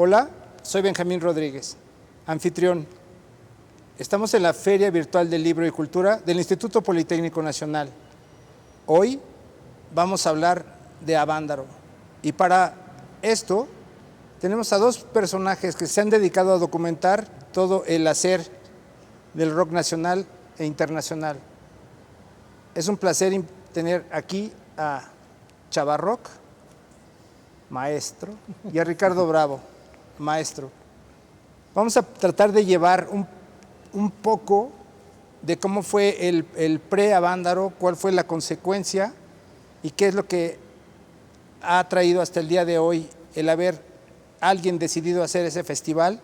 Hola, soy Benjamín Rodríguez, anfitrión. Estamos en la Feria Virtual del Libro y Cultura del Instituto Politécnico Nacional. Hoy vamos a hablar de Avándaro. Y para esto tenemos a dos personajes que se han dedicado a documentar todo el hacer del rock nacional e internacional. Es un placer tener aquí a Chavarrock, maestro, y a Ricardo Bravo, maestro. Vamos a tratar de llevar un poco de cómo fue el pre-Avándaro, cuál fue la consecuencia y qué es lo que ha traído hasta el día de hoy el haber alguien decidido hacer ese festival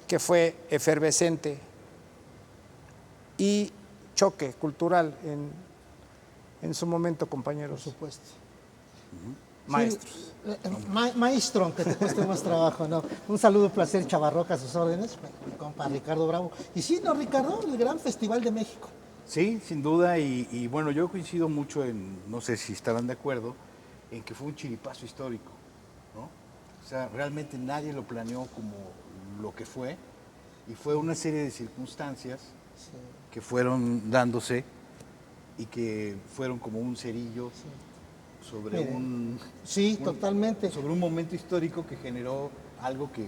que fue efervescente y choque cultural en su momento, compañeros. Por supuesto. Maestros. Sí, maestro, aunque te cueste más trabajo, ¿no? Un saludo, placer, Chavarrock, a sus órdenes, mi compa Ricardo Bravo. Y sí, ¿no, Ricardo? El Gran Festival de México. Sí, sin duda, y bueno, yo coincido mucho en, no sé si estarán de acuerdo, en que fue un chiripazo histórico, ¿no? O sea, realmente nadie lo planeó como lo que fue, y fue una serie de circunstancias que fueron dándose y que fueron como un cerillo sobre totalmente. sobre un momento histórico que generó algo que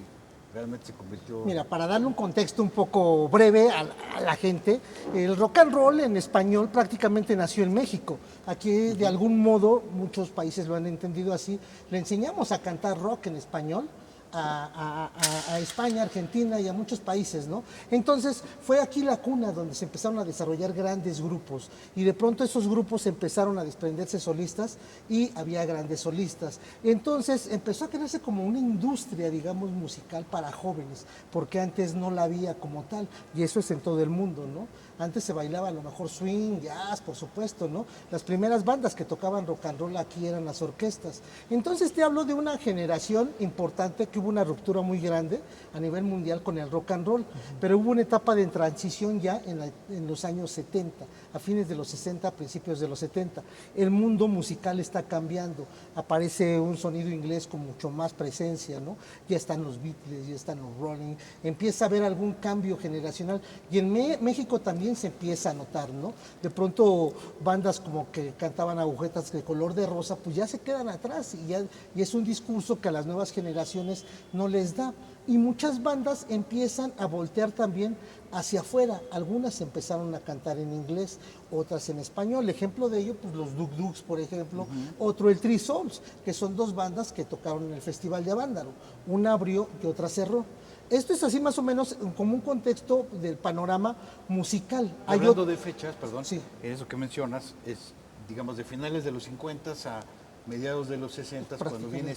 realmente se convirtió... Mira, para darle un contexto un poco breve a la gente, el rock and roll en español prácticamente nació en México. Aquí, de algún modo, muchos países lo han entendido así, le enseñamos a cantar rock en español a España, Argentina y a muchos países, ¿no? Entonces fue aquí la cuna donde se empezaron a desarrollar grandes grupos y de pronto esos grupos empezaron a desprenderse solistas y había grandes solistas. Entonces empezó a crearse como una industria, digamos, musical para jóvenes, porque antes no la había como tal, y eso es en todo el mundo, ¿no? Antes se bailaba a lo mejor swing, jazz, por supuesto, ¿no? Las primeras bandas que tocaban rock and roll aquí eran las orquestas. Entonces te hablo de una generación importante que hubo una ruptura muy grande a nivel mundial con el rock and roll, pero hubo una etapa de transición ya en los años 70, a fines de los 60, a principios de los 70. El mundo musical está cambiando, aparece un sonido inglés con mucho más presencia, ¿no? Ya están los Beatles, ya están los Rolling, empieza a haber algún cambio generacional y en México también se empieza a notar, ¿no? De pronto bandas como que cantaban agujetas de color de rosa, pues ya se quedan atrás y es un discurso que a las nuevas generaciones no les da. Y muchas bandas empiezan a voltear también hacia afuera. Algunas empezaron a cantar en inglés, otras en español. Ejemplo de ello, pues los Duk Duks, por ejemplo. Otro, el Three Souls, que son dos bandas que tocaron en el Festival de Avándaro. Una abrió y otra cerró. Esto es así más o menos como un contexto del panorama musical. Hablando de fechas, perdón, sí. Eso que mencionas es, digamos, de finales de los 50 a mediados de los 60, cuando viene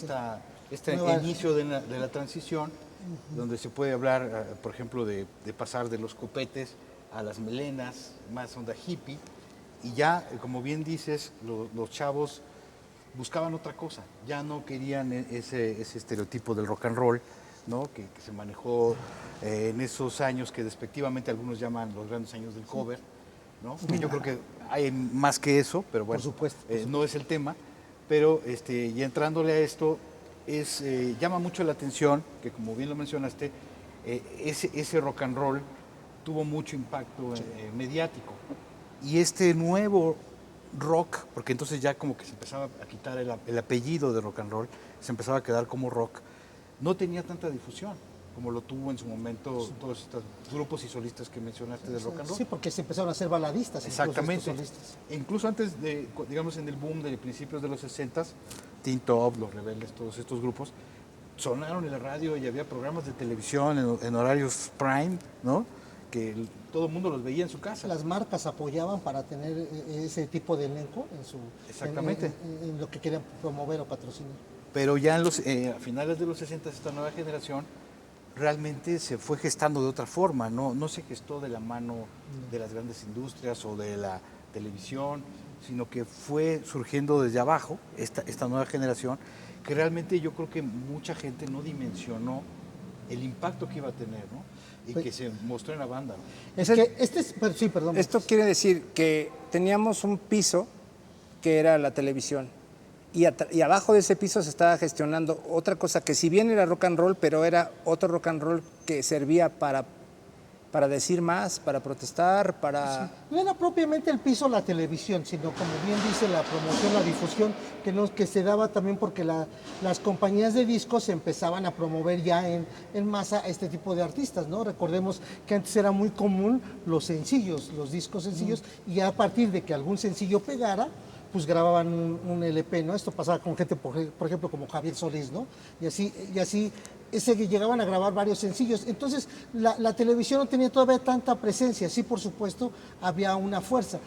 este inicio de la transición, donde se puede hablar, por ejemplo, de pasar de los copetes a las melenas, más onda hippie, y ya, como bien dices, los chavos buscaban otra cosa, ya no querían ese estereotipo del rock and roll, ¿no? que se manejó en esos años que despectivamente algunos llaman los grandes años del cover, ¿no? Que yo creo que hay más que eso, pero bueno, por supuesto. No es el tema, pero y entrándole a esto, llama mucho la atención que, como bien lo mencionaste, ese rock and roll tuvo mucho impacto mediático, y este nuevo rock, porque entonces ya como que se empezaba a quitar el apellido de rock and roll, se empezaba a quedar como rock, no tenía tanta difusión como lo tuvo en su momento todos estos grupos y solistas que mencionaste de rock and roll. Sí, porque se empezaron a hacer baladistas. Exactamente. Incluso antes de, digamos, en el boom de principios de los 60s, Teen Top, Los Rebeldes, todos estos grupos, sonaron en la radio y había programas de televisión en horarios prime, ¿no? Que todo el mundo los veía en su casa. Las marcas apoyaban para tener ese tipo de elenco Exactamente. En lo que querían promover o patrocinar. Pero ya a finales de los 60 esta nueva generación realmente se fue gestando de otra forma, no se gestó de la mano de las grandes industrias o de la televisión, sino que fue surgiendo desde abajo esta nueva generación, que realmente yo creo que mucha gente no dimensionó el impacto que iba a tener, ¿no? Y que se mostró en la banda, ¿no? Sí, perdón. Esto quiere decir que teníamos un piso que era la televisión y abajo de ese piso se estaba gestionando otra cosa que si bien era rock and roll, pero era otro rock and roll que servía para decir más, para protestar, para... No era propiamente el piso la televisión, sino como bien dice la promoción, la difusión, que se daba también porque las compañías de discos empezaban a promover ya en masa a este tipo de artistas, ¿no? Recordemos que antes era muy común los sencillos, los discos sencillos, y a partir de que algún sencillo pegara, pues grababan un LP, ¿no? Esto pasaba con gente, por ejemplo, como Javier Solís, ¿no? Y así que llegaban a grabar varios sencillos. Entonces, la televisión no tenía todavía tanta presencia. Sí, por supuesto, había una fuerza.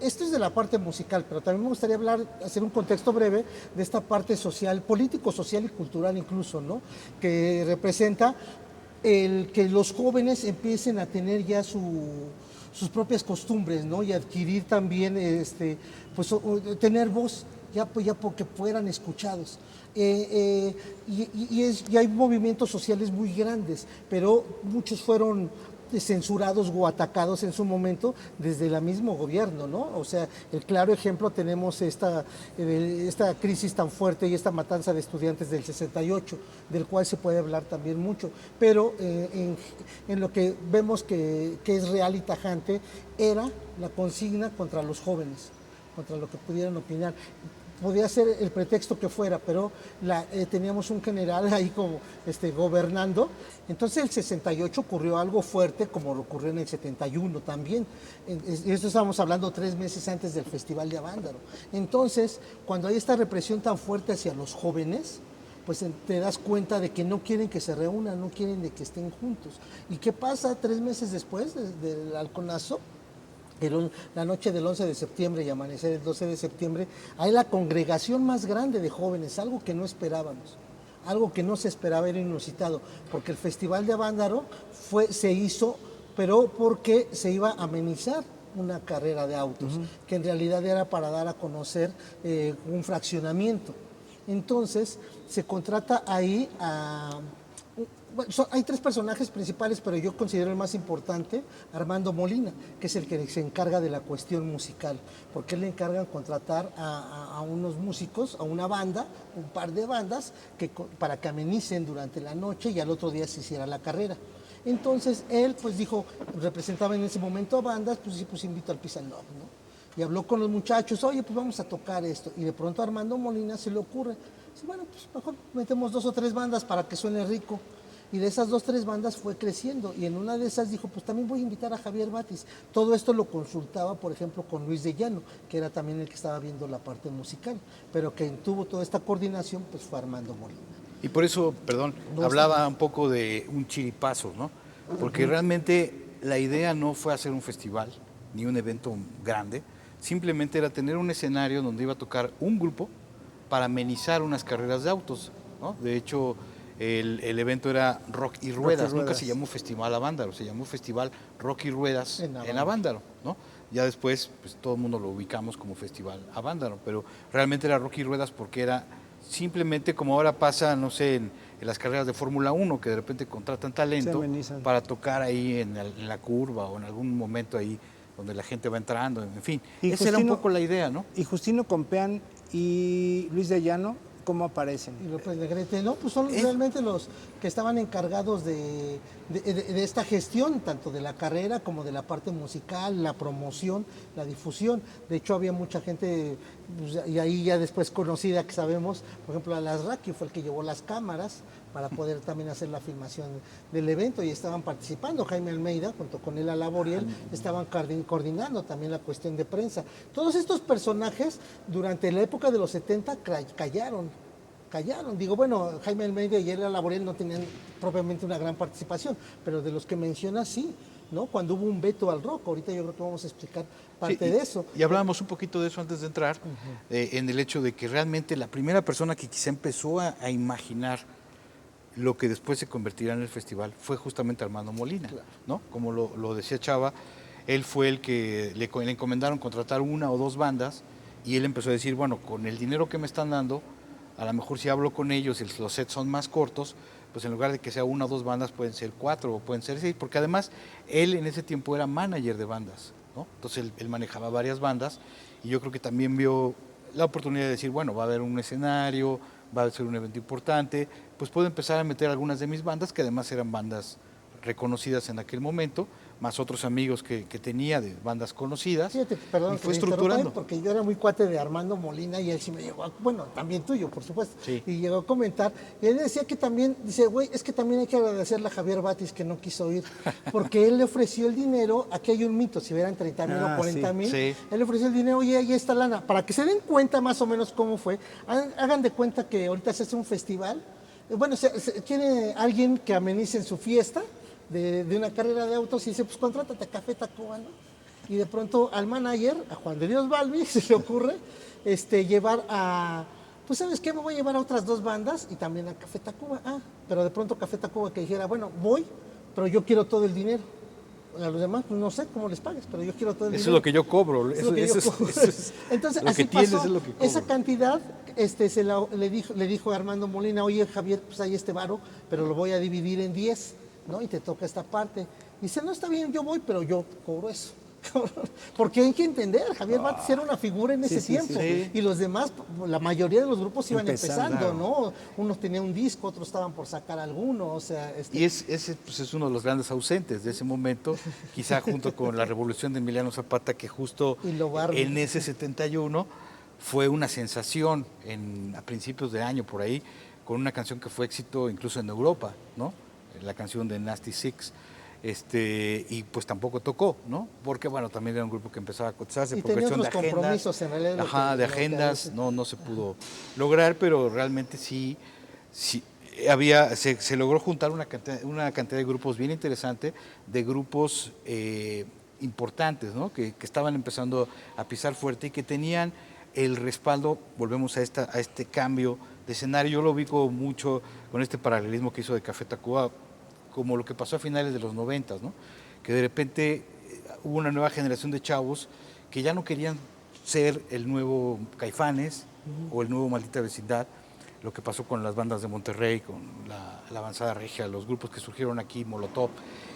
Esto es de la parte musical, pero también me gustaría hacer un contexto breve de esta parte social, político, social y cultural incluso, ¿no? Que representa el que los jóvenes empiecen a tener ya sus propias costumbres, ¿no? Y adquirir también, tener voz, ya porque fueran escuchados. Y hay movimientos sociales muy grandes, pero muchos fueron censurados o atacados en su momento desde el mismo gobierno, ¿no? O sea, el claro ejemplo tenemos esta crisis tan fuerte y esta matanza de estudiantes del 68, del cual se puede hablar también mucho, pero en lo que vemos que es real y tajante era la consigna contra los jóvenes, contra lo que pudieran opinar. Podía ser el pretexto que fuera, pero teníamos un general ahí como gobernando. Entonces el 68 ocurrió algo fuerte, como ocurrió en el 71 también. Y esto estábamos hablando 3 meses antes del Festival de Avándaro. Entonces, cuando hay esta represión tan fuerte hacia los jóvenes, pues te das cuenta de que no quieren que se reúnan, no quieren de que estén juntos. ¿Y qué pasa 3 meses después del halconazo? La noche del 11 de septiembre y amanecer el 12 de septiembre, hay la congregación más grande de jóvenes, algo que no esperábamos, algo que no se esperaba, era inusitado, porque el Festival de Avándaro se hizo, pero porque se iba a amenizar una carrera de autos, que en realidad era para dar a conocer un fraccionamiento. Entonces, se contrata ahí hay 3 personajes principales, pero yo considero el más importante, Armando Molina, que es el que se encarga de la cuestión musical, porque él le encargan contratar a unos músicos, a una banda, un par de bandas, para que amenicen durante la noche y al otro día se hiciera la carrera. Entonces él pues dijo, representaba en ese momento a bandas, pues sí, pues invito al Peace and Love, ¿no? Y habló con los muchachos, oye, pues vamos a tocar esto. Y de pronto a Armando Molina se le ocurre, dice, bueno, pues mejor metemos 2 o 3 bandas para que suene rico. Y de esas 2 o 3 bandas fue creciendo. Y en una de esas dijo, pues también voy a invitar a Javier Batis. Todo esto lo consultaba, por ejemplo, con Luis de Llano, que era también el que estaba viendo la parte musical. Pero quien tuvo toda esta coordinación, pues fue Armando Molina. Y por eso, perdón, hablaba un poco de un chiripazo, ¿no? Porque realmente la idea no fue hacer un festival, ni un evento grande, simplemente era tener un escenario donde iba a tocar un grupo para amenizar unas carreras de autos, ¿no? De hecho, el evento era Rock y Ruedas, nunca se llamó Festival Avándaro, se llamó Festival Rock y Ruedas en Avándaro, ¿no? Ya después, pues todo el mundo lo ubicamos como Festival Avándaro, pero realmente era Rock y Ruedas porque era simplemente como ahora pasa, no sé, en las carreras de Fórmula 1, que de repente contratan talento para tocar ahí en la curva o en algún momento ahí donde la gente va entrando, en fin. Esa era un poco la idea, ¿no? Y Justino Compeán y Luis de Llano, ¿cómo aparecen? Y López Negrete, ¿no? Pues son realmente los que estaban encargados de esta gestión, tanto de la carrera como de la parte musical, la promoción, la difusión. De hecho, había mucha gente, pues, y ahí ya después conocida, que sabemos, por ejemplo, Alasraqui fue el que llevó las cámaras para poder también hacer la filmación del evento, y estaban participando. Jaime Almeida, junto con él, Laboriel, estaban coordinando también la cuestión de prensa. Todos estos personajes, durante la época de los 70, callaron. Digo, bueno, Jaime Almeida y él, Laboriel, no tenían propiamente una gran participación, pero de los que menciona, sí, ¿no? Cuando hubo un veto al rock, ahorita yo creo que vamos a explicar parte de eso. Y hablábamos un poquito de eso antes de entrar, en el hecho de que realmente la primera persona que quizá empezó a imaginar lo que después se convertirá en el festival fue justamente Armando Molina, claro, ¿no? Como lo decía Chava, él fue el que le encomendaron contratar 1 o 2 bandas, y él empezó a decir, bueno, con el dinero que me están dando, a lo mejor si hablo con ellos y los sets son más cortos, pues en lugar de que sea 1 o 2 bandas pueden ser 4 o pueden ser 6, porque además él en ese tiempo era manager de bandas, ¿no? Entonces él manejaba varias bandas, y yo creo que también vio la oportunidad de decir, bueno, va a haber un escenario, va a ser un evento importante, pues puedo empezar a meter algunas de mis bandas, que además eran bandas reconocidas en aquel momento, más otros amigos que tenía de bandas conocidas. Fíjate, perdón, y fue que te interrumpa, estructurando. porque yo era muy cuate de Armando Molina y él sí me llegó, bueno, también tuyo, por supuesto, Sí. y llegó a comentar, y él decía que también, dice, güey, es que también hay que agradecerle a Javier Batis que no quiso ir, porque él le ofreció el dinero, aquí hay un mito, si hubieran 30,000 o 40,000, sí. él le ofreció el dinero, oye, ahí está lana, para que se den cuenta más o menos cómo fue, hagan de cuenta que ahorita se hace un festival, bueno, quiere alguien que amenice en su fiesta, de una carrera de autos y dice, pues contrátate a Café Tacuba, ¿no? Y de pronto al manager, a Juan de Dios Balbi, se le ocurre llevar a, pues ¿sabes qué? Me voy a llevar a otras 2 bandas y también a Café Tacuba. Ah, pero de pronto Café Tacuba que dijera, bueno, voy, pero yo quiero todo el dinero. A los demás, pues no sé cómo les pagues, pero yo quiero todo el dinero. Eso es lo que yo cobro. Eso es lo que yo cobro. Entonces, lo así que tienes pasó. es lo que cobro. Esa cantidad le dijo a Armando Molina, oye Javier, pues hay este varo, pero lo voy a dividir en 10, ¿no? Y te toca esta parte. Dice, no, está bien, yo voy, pero yo cobro eso. Porque hay que entender, Javier Batis era una figura en ese tiempo. sí. Y los demás, la mayoría de los grupos iban Empezando, empezando, claro. ¿no? Unos tenían un disco, otros estaban por sacar alguno, o sea... Y ese pues, es uno de los grandes ausentes de ese momento, quizá junto con la revolución de Emiliano Zapata, que justo Y lo Barbie. en ese 71 fue una sensación a principios de año por ahí, con una canción que fue éxito incluso en Europa, ¿no? La canción de Nasty Six. Y pues tampoco tocó, ¿no? Porque bueno, también era un grupo que empezaba a cotizarse Y por tenía cuestión de otros agendas. compromisos, en realidad, lo Ajá, que- de lo que agendas, hace. no se pudo lograr, pero realmente sí se logró juntar una cantidad de grupos bien interesante, de grupos importantes, ¿no? Que estaban empezando a pisar fuerte y que tenían el respaldo, volvemos a este cambio de escenario. Yo lo ubico mucho con este paralelismo que hizo de Café Tacuba, como lo que pasó a finales de los 90, ¿no? Que de repente hubo una nueva generación de chavos que ya no querían ser el nuevo Caifanes o el nuevo Maldita Vecindad, lo que pasó con las bandas de Monterrey, con la Avanzada Regia, los grupos que surgieron aquí, Molotov,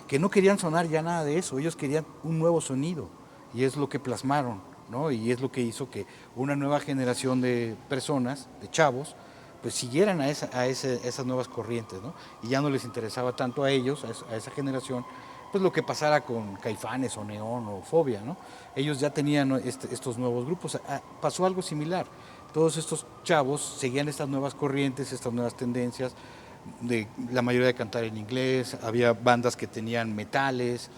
que no querían sonar ya nada de eso, ellos querían un nuevo sonido y es lo que plasmaron, ¿no? Y es lo que hizo que una nueva generación de personas, de chavos, pues siguieran a esas nuevas corrientes, ¿no? Y ya no les interesaba tanto a ellos, a esa generación, pues lo que pasara con Caifanes o Neón o Fobia, ¿no? Ellos ya tenían estos nuevos grupos. Pasó algo similar. Todos estos chavos seguían estas nuevas corrientes, estas nuevas tendencias, la mayoría de cantar en inglés, había bandas que tenían metales,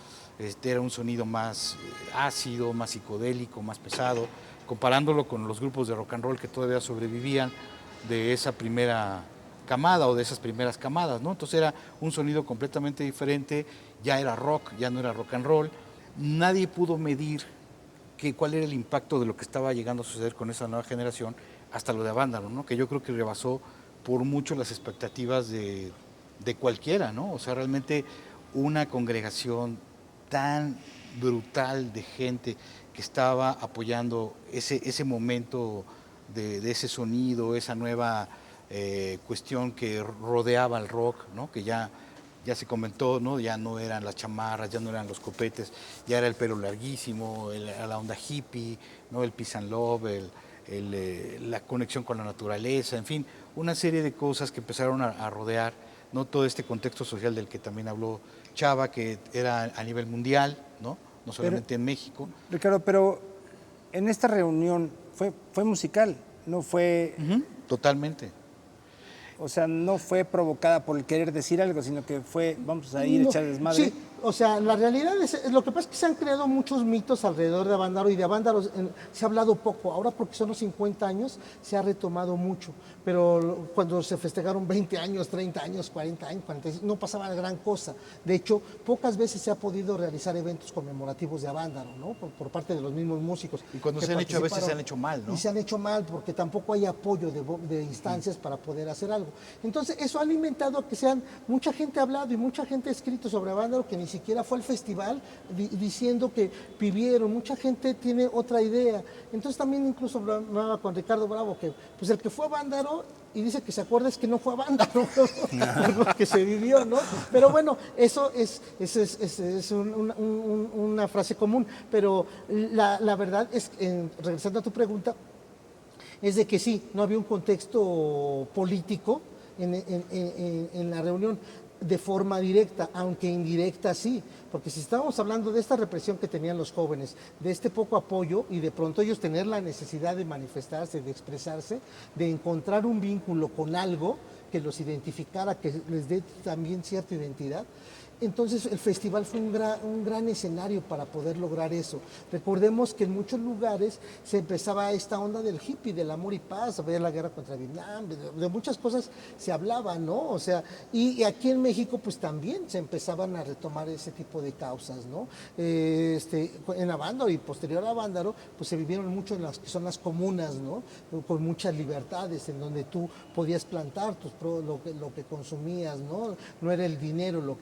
era un sonido más ácido, más psicodélico, más pesado, comparándolo con los grupos de rock and roll que todavía sobrevivían de esa primera camada o de esas primeras camadas, ¿no? Entonces era un sonido completamente diferente, ya era rock, ya no era rock and roll. Nadie pudo medir cuál era el impacto de lo que estaba llegando a suceder con esa nueva generación hasta lo de Avándaro, ¿no? Que yo creo que rebasó por mucho las expectativas de cualquiera, ¿no? O sea, realmente una congregación tan brutal de gente que estaba apoyando ese momento de ese sonido, esa nueva cuestión que rodeaba al rock, ¿no? Que ya se comentó, ¿no? Ya no eran las chamarras, ya no eran los copetes, ya era el pelo larguísimo, la onda hippie, ¿no? El peace and love, la conexión con la naturaleza, en fin, una serie de cosas que empezaron a rodear, ¿no? Todo este contexto social del que también habló Chava, que era a nivel mundial, ¿no? No solamente en México. Ricardo, pero en esta reunión fue musical, no fue... Totalmente. O sea, no fue provocada por el querer decir algo, sino que fue, vamos a ir a echar desmadre. Sí, o sea, la realidad es, lo que pasa es que se han creado muchos mitos alrededor de Avándaro y de Avándaro se ha hablado poco. Ahora porque son los 50 años se ha retomado mucho, pero cuando se festejaron 20 años, 30 años, 40 años, 45, no pasaba gran cosa. De hecho, pocas veces se ha podido realizar eventos conmemorativos de Avándaro, ¿no? Por parte de los mismos músicos. Y cuando que se han hecho, a veces se participaron. han hecho mal, ¿no? Y se han hecho mal porque tampoco hay apoyo de instancias para poder hacer algo. Entonces, eso ha alimentado a que mucha gente ha hablado y mucha gente ha escrito sobre Avándaro que ni siquiera fue al festival diciendo que vivieron. Mucha gente tiene otra idea. Entonces, también incluso hablaba con Ricardo Bravo que pues el que fue a Avándaro y dice que se acuerda es que no fue a Avándaro, algo que se vivió, ¿no? Pero bueno, eso es una frase común. Pero la verdad es, regresando a tu pregunta, es de que sí, no había un contexto político en la reunión de forma directa, aunque indirecta sí, porque si estábamos hablando de esta represión que tenían los jóvenes, de este poco apoyo y de pronto ellos tener la necesidad de manifestarse, de expresarse, de encontrar un vínculo con algo que los identificara, que les dé también cierta identidad. Entonces el festival fue un gran escenario para poder lograr eso. Recordemos que en muchos lugares se empezaba esta onda del hippie, del amor y paz, había la guerra contra Vietnam, de muchas cosas se hablaba, ¿no? O sea, y aquí en México pues también se empezaban a retomar ese tipo de causas, ¿no? En Avándaro y posterior a Avándaro pues se vivieron mucho en las que son las comunas, ¿no? Con muchas libertades, en donde tú podías plantar lo que consumías, ¿no? No era el dinero lo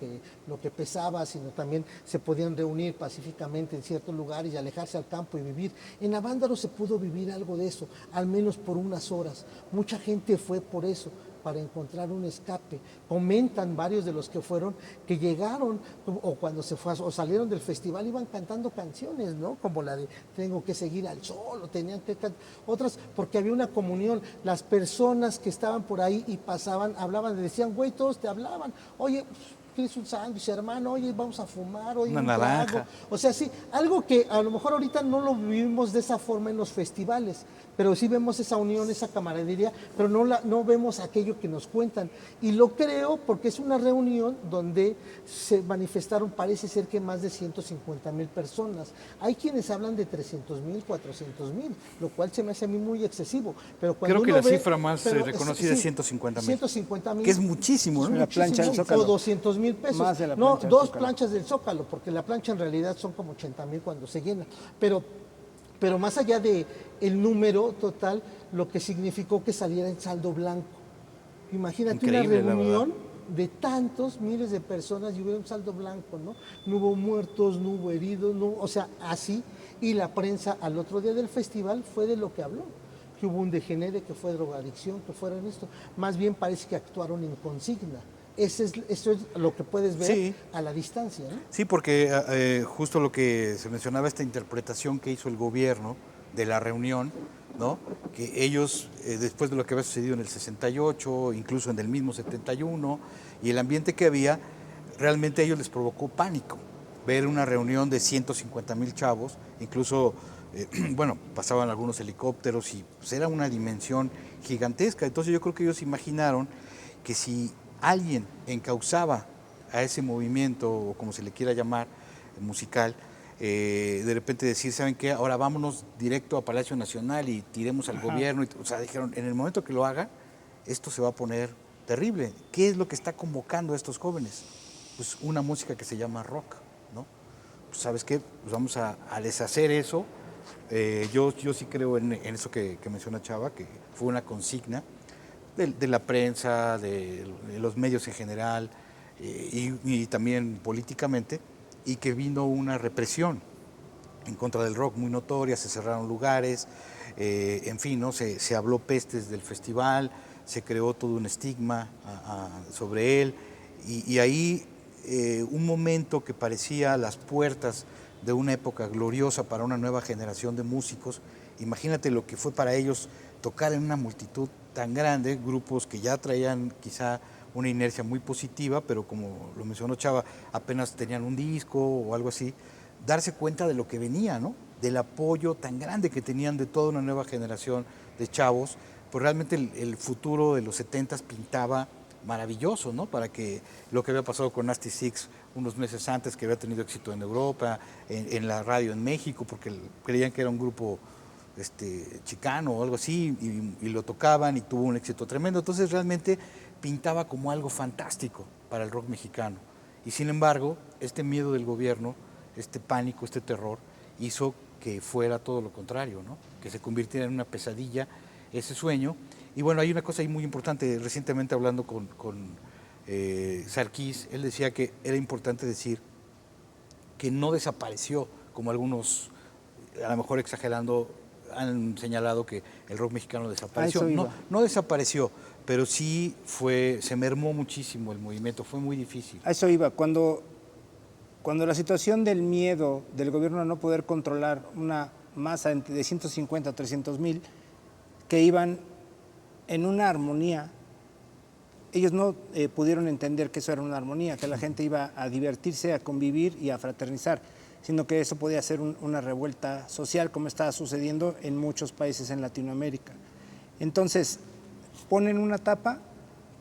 que pesaba, sino también se podían reunir pacíficamente en ciertos lugares y alejarse al campo y vivir. En Avándaro se pudo vivir algo de eso, al menos por unas horas. Mucha gente fue por eso, para encontrar un escape. Comentan varios de los que fueron que llegaron o cuando o salieron del festival iban cantando canciones, ¿no? Como la de Tengo que seguir al sol, o tenían que cantar otras, porque había una comunión. Las personas que estaban por ahí y pasaban, hablaban, decían, güey, todos te hablaban, oye, ¿quieres un sándwich, hermano? Oye, vamos a fumar, oye, Una un naranja. trago. O sea, sí, algo que a lo mejor ahorita no lo vivimos de esa forma en los festivales, pero sí vemos esa unión, esa camaradería, pero no vemos aquello que nos cuentan. Y lo creo porque es una reunión donde se manifestaron, parece ser que más de 150,000 personas. Hay quienes hablan de 300,000, 400,000, lo cual se me hace a mí muy excesivo. Pero cuando Creo que uno la ve, cifra más pero, reconocida es 150,000. 150,000. Que es muchísimo, ¿no? La plancha del Muchísimo, Zócalo. o 200,000 pesos. Más de la No, plancha del dos Zócalo. planchas del Zócalo, porque la plancha en realidad son como 80,000 cuando se llena. Pero más allá de el número total, lo que significó que saliera en saldo blanco. Imagínate Increíble, una la reunión de tantos miles de personas y hubiera un saldo blanco, ¿no? No hubo muertos, no hubo heridos, no, o sea, así. Y la prensa al otro día del festival fue de lo que habló, que hubo un degenere, que fue drogadicción, que fueron esto. Más bien parece que actuaron en consigna. Eso es lo que puedes ver Sí. a la distancia, ¿no? Sí, porque justo lo que se mencionaba, esta interpretación que hizo el gobierno de la reunión, ¿no? Que ellos, después de lo que había sucedido en el 68, incluso en el mismo 71, y el ambiente que había, realmente a ellos les provocó pánico. Ver una reunión de 150,000 chavos, incluso, bueno, pasaban algunos helicópteros y pues, era una dimensión gigantesca. Entonces yo creo que ellos imaginaron que si alguien encauzaba a ese movimiento, o como se le quiera llamar, musical, de repente decir, ¿saben qué? Ahora vámonos directo a Palacio Nacional y tiremos al gobierno. O sea, dijeron, en el momento que lo hagan, esto se va a poner terrible. ¿Qué es lo que está convocando a estos jóvenes? Pues una música que se llama rock, ¿no? Pues, ¿sabes qué? Pues vamos a deshacer eso. Yo sí creo en eso que menciona Chava, que fue una consigna de la prensa, de los medios en general, y también políticamente, y que vino una represión en contra del rock muy notoria, se cerraron lugares, en fin, ¿no? Se habló pestes del festival, se creó todo un estigma sobre él, y ahí un momento que parecía a las puertas de una época gloriosa para una nueva generación de músicos. Imagínate lo que fue para ellos tocar en una multitud tan grande, grupos que ya traían quizá una inercia muy positiva, pero como lo mencionó Chava, apenas tenían un disco o algo así, darse cuenta de lo que venía, ¿no? Del apoyo tan grande que tenían de toda una nueva generación de chavos, pues realmente el futuro de los 70s pintaba maravilloso, ¿no? Para que lo que había pasado con Nasty Six unos meses antes, que había tenido éxito en Europa, en la radio en México, porque creían que era un grupo chicano o algo así, y lo tocaban y tuvo un éxito tremendo. Entonces realmente pintaba como algo fantástico para el rock mexicano. Y sin embargo, este miedo del gobierno, este pánico, este terror, hizo que fuera todo lo contrario, ¿no? Que se convirtiera en una pesadilla ese sueño. Y bueno, hay una cosa ahí muy importante, recientemente hablando con Sarkis, él decía que era importante decir que no desapareció, como algunos, a lo mejor exagerando, han señalado que el rock mexicano desapareció. No desapareció, pero sí se mermó muchísimo el movimiento, fue muy difícil. A eso iba, cuando la situación del miedo del gobierno a no poder controlar una masa de 150 o 300,000, que iban en una armonía. Ellos no pudieron entender que eso era una armonía, que la gente iba a divertirse, a convivir y a fraternizar, sino que eso podía ser una revuelta social, como estaba sucediendo en muchos países en Latinoamérica. Entonces, ponen una tapa.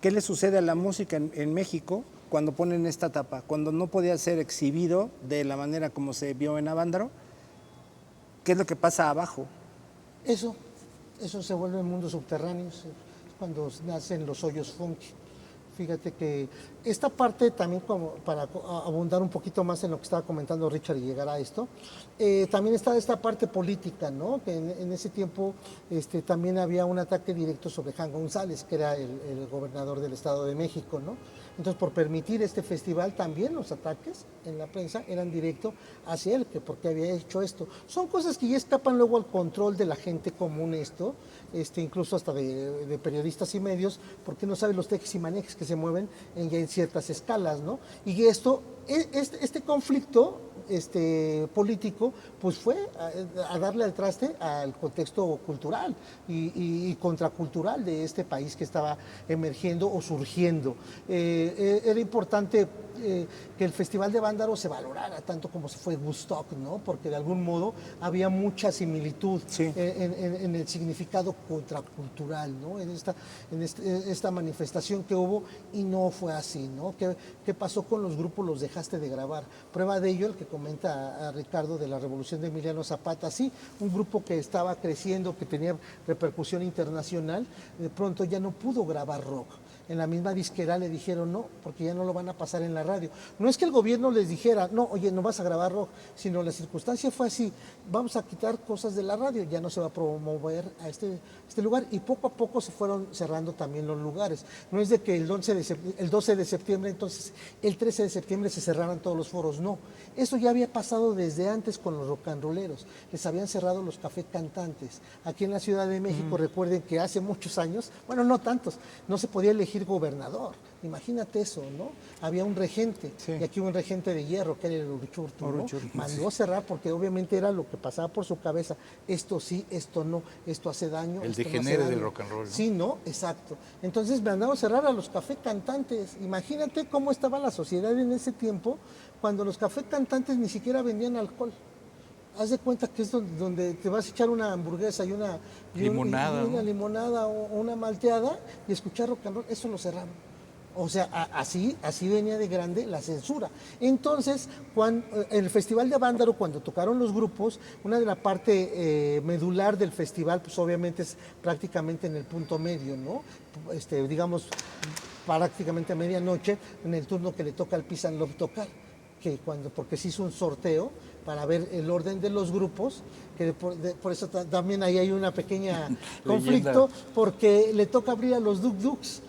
¿Qué le sucede a la música en México cuando ponen esta tapa? Cuando no podía ser exhibido de la manera como se vio en Avándaro, ¿qué es lo que pasa abajo? Eso se vuelve mundos subterráneos, cuando nacen los hoyos funky. Fíjate que esta parte también, como para abundar un poquito más en lo que estaba comentando Richard y llegar a esto, también está esta parte política, ¿no? Que en ese tiempo también había un ataque directo sobre Jan González, que era el gobernador del Estado de México, ¿no? Entonces, por permitir este festival, también los ataques en la prensa eran directos hacia él, que porque había hecho esto. Son cosas que ya escapan luego al control de la gente común esto, incluso hasta de periodistas y medios, porque no saben los tejes y manejes que se mueven ya en ciertas escalas, ¿no? Y esto, este conflicto político, pues fue a darle al traste al contexto cultural y contracultural de este país que estaba emergiendo o surgiendo. Era importante que el Festival de Avándaro se valorara tanto como se fue Woodstock, ¿no? Porque de algún modo había mucha similitud en el significado contracultural, ¿no? En esta manifestación que hubo, y no fue así, ¿no? ¿Qué pasó con los grupos? Los dejaste de grabar. Prueba de ello el que comenta a Ricardo de la Revolución de Emiliano Zapata. Sí, un grupo que estaba creciendo, que tenía repercusión internacional, de pronto ya no pudo grabar rock. En la misma disquera le dijeron no, porque ya no lo van a pasar en la radio. No es que el gobierno les dijera, no, oye, no vas a grabar rock, sino la circunstancia fue así, vamos a quitar cosas de la radio, ya no se va a promover a este lugar, y poco a poco se fueron cerrando también los lugares. No es de que el 12 de septiembre, entonces el 13 de septiembre se cerraran todos los foros, no. Eso ya había pasado desde antes con los rock and rolleros, les habían cerrado los café cantantes. Aquí en la Ciudad de México, recuerden que hace muchos años, bueno, no tantos, no se podía elegir gobernador. Imagínate eso, ¿no? Había un regente, y aquí un regente de hierro, que era el Uruchurtu, ¿no? Mandó cerrar porque obviamente era lo que pasaba por su cabeza. Esto sí, esto no, esto hace daño. El degenere del rock and roll, ¿no? Sí, ¿no? Exacto. Entonces mandaron cerrar a los café cantantes. Imagínate cómo estaba la sociedad en ese tiempo, cuando los café cantantes ni siquiera vendían alcohol. Haz de cuenta que es donde te vas a echar una hamburguesa y una limonada, una limonada o una malteada y escuchar rock and roll, eso lo cerraron. O sea, así venía de grande la censura. Entonces, en el Festival de Avándaro, cuando tocaron los grupos, una de la parte medular del festival, pues obviamente es prácticamente en el punto medio, ¿no? Digamos, prácticamente a medianoche, en el turno que le toca al Peace and Love tocar. Porque se hizo un sorteo para ver el orden de los grupos, que por eso también ahí hay una pequeña conflicto, porque le toca abrir a los Duk Duks,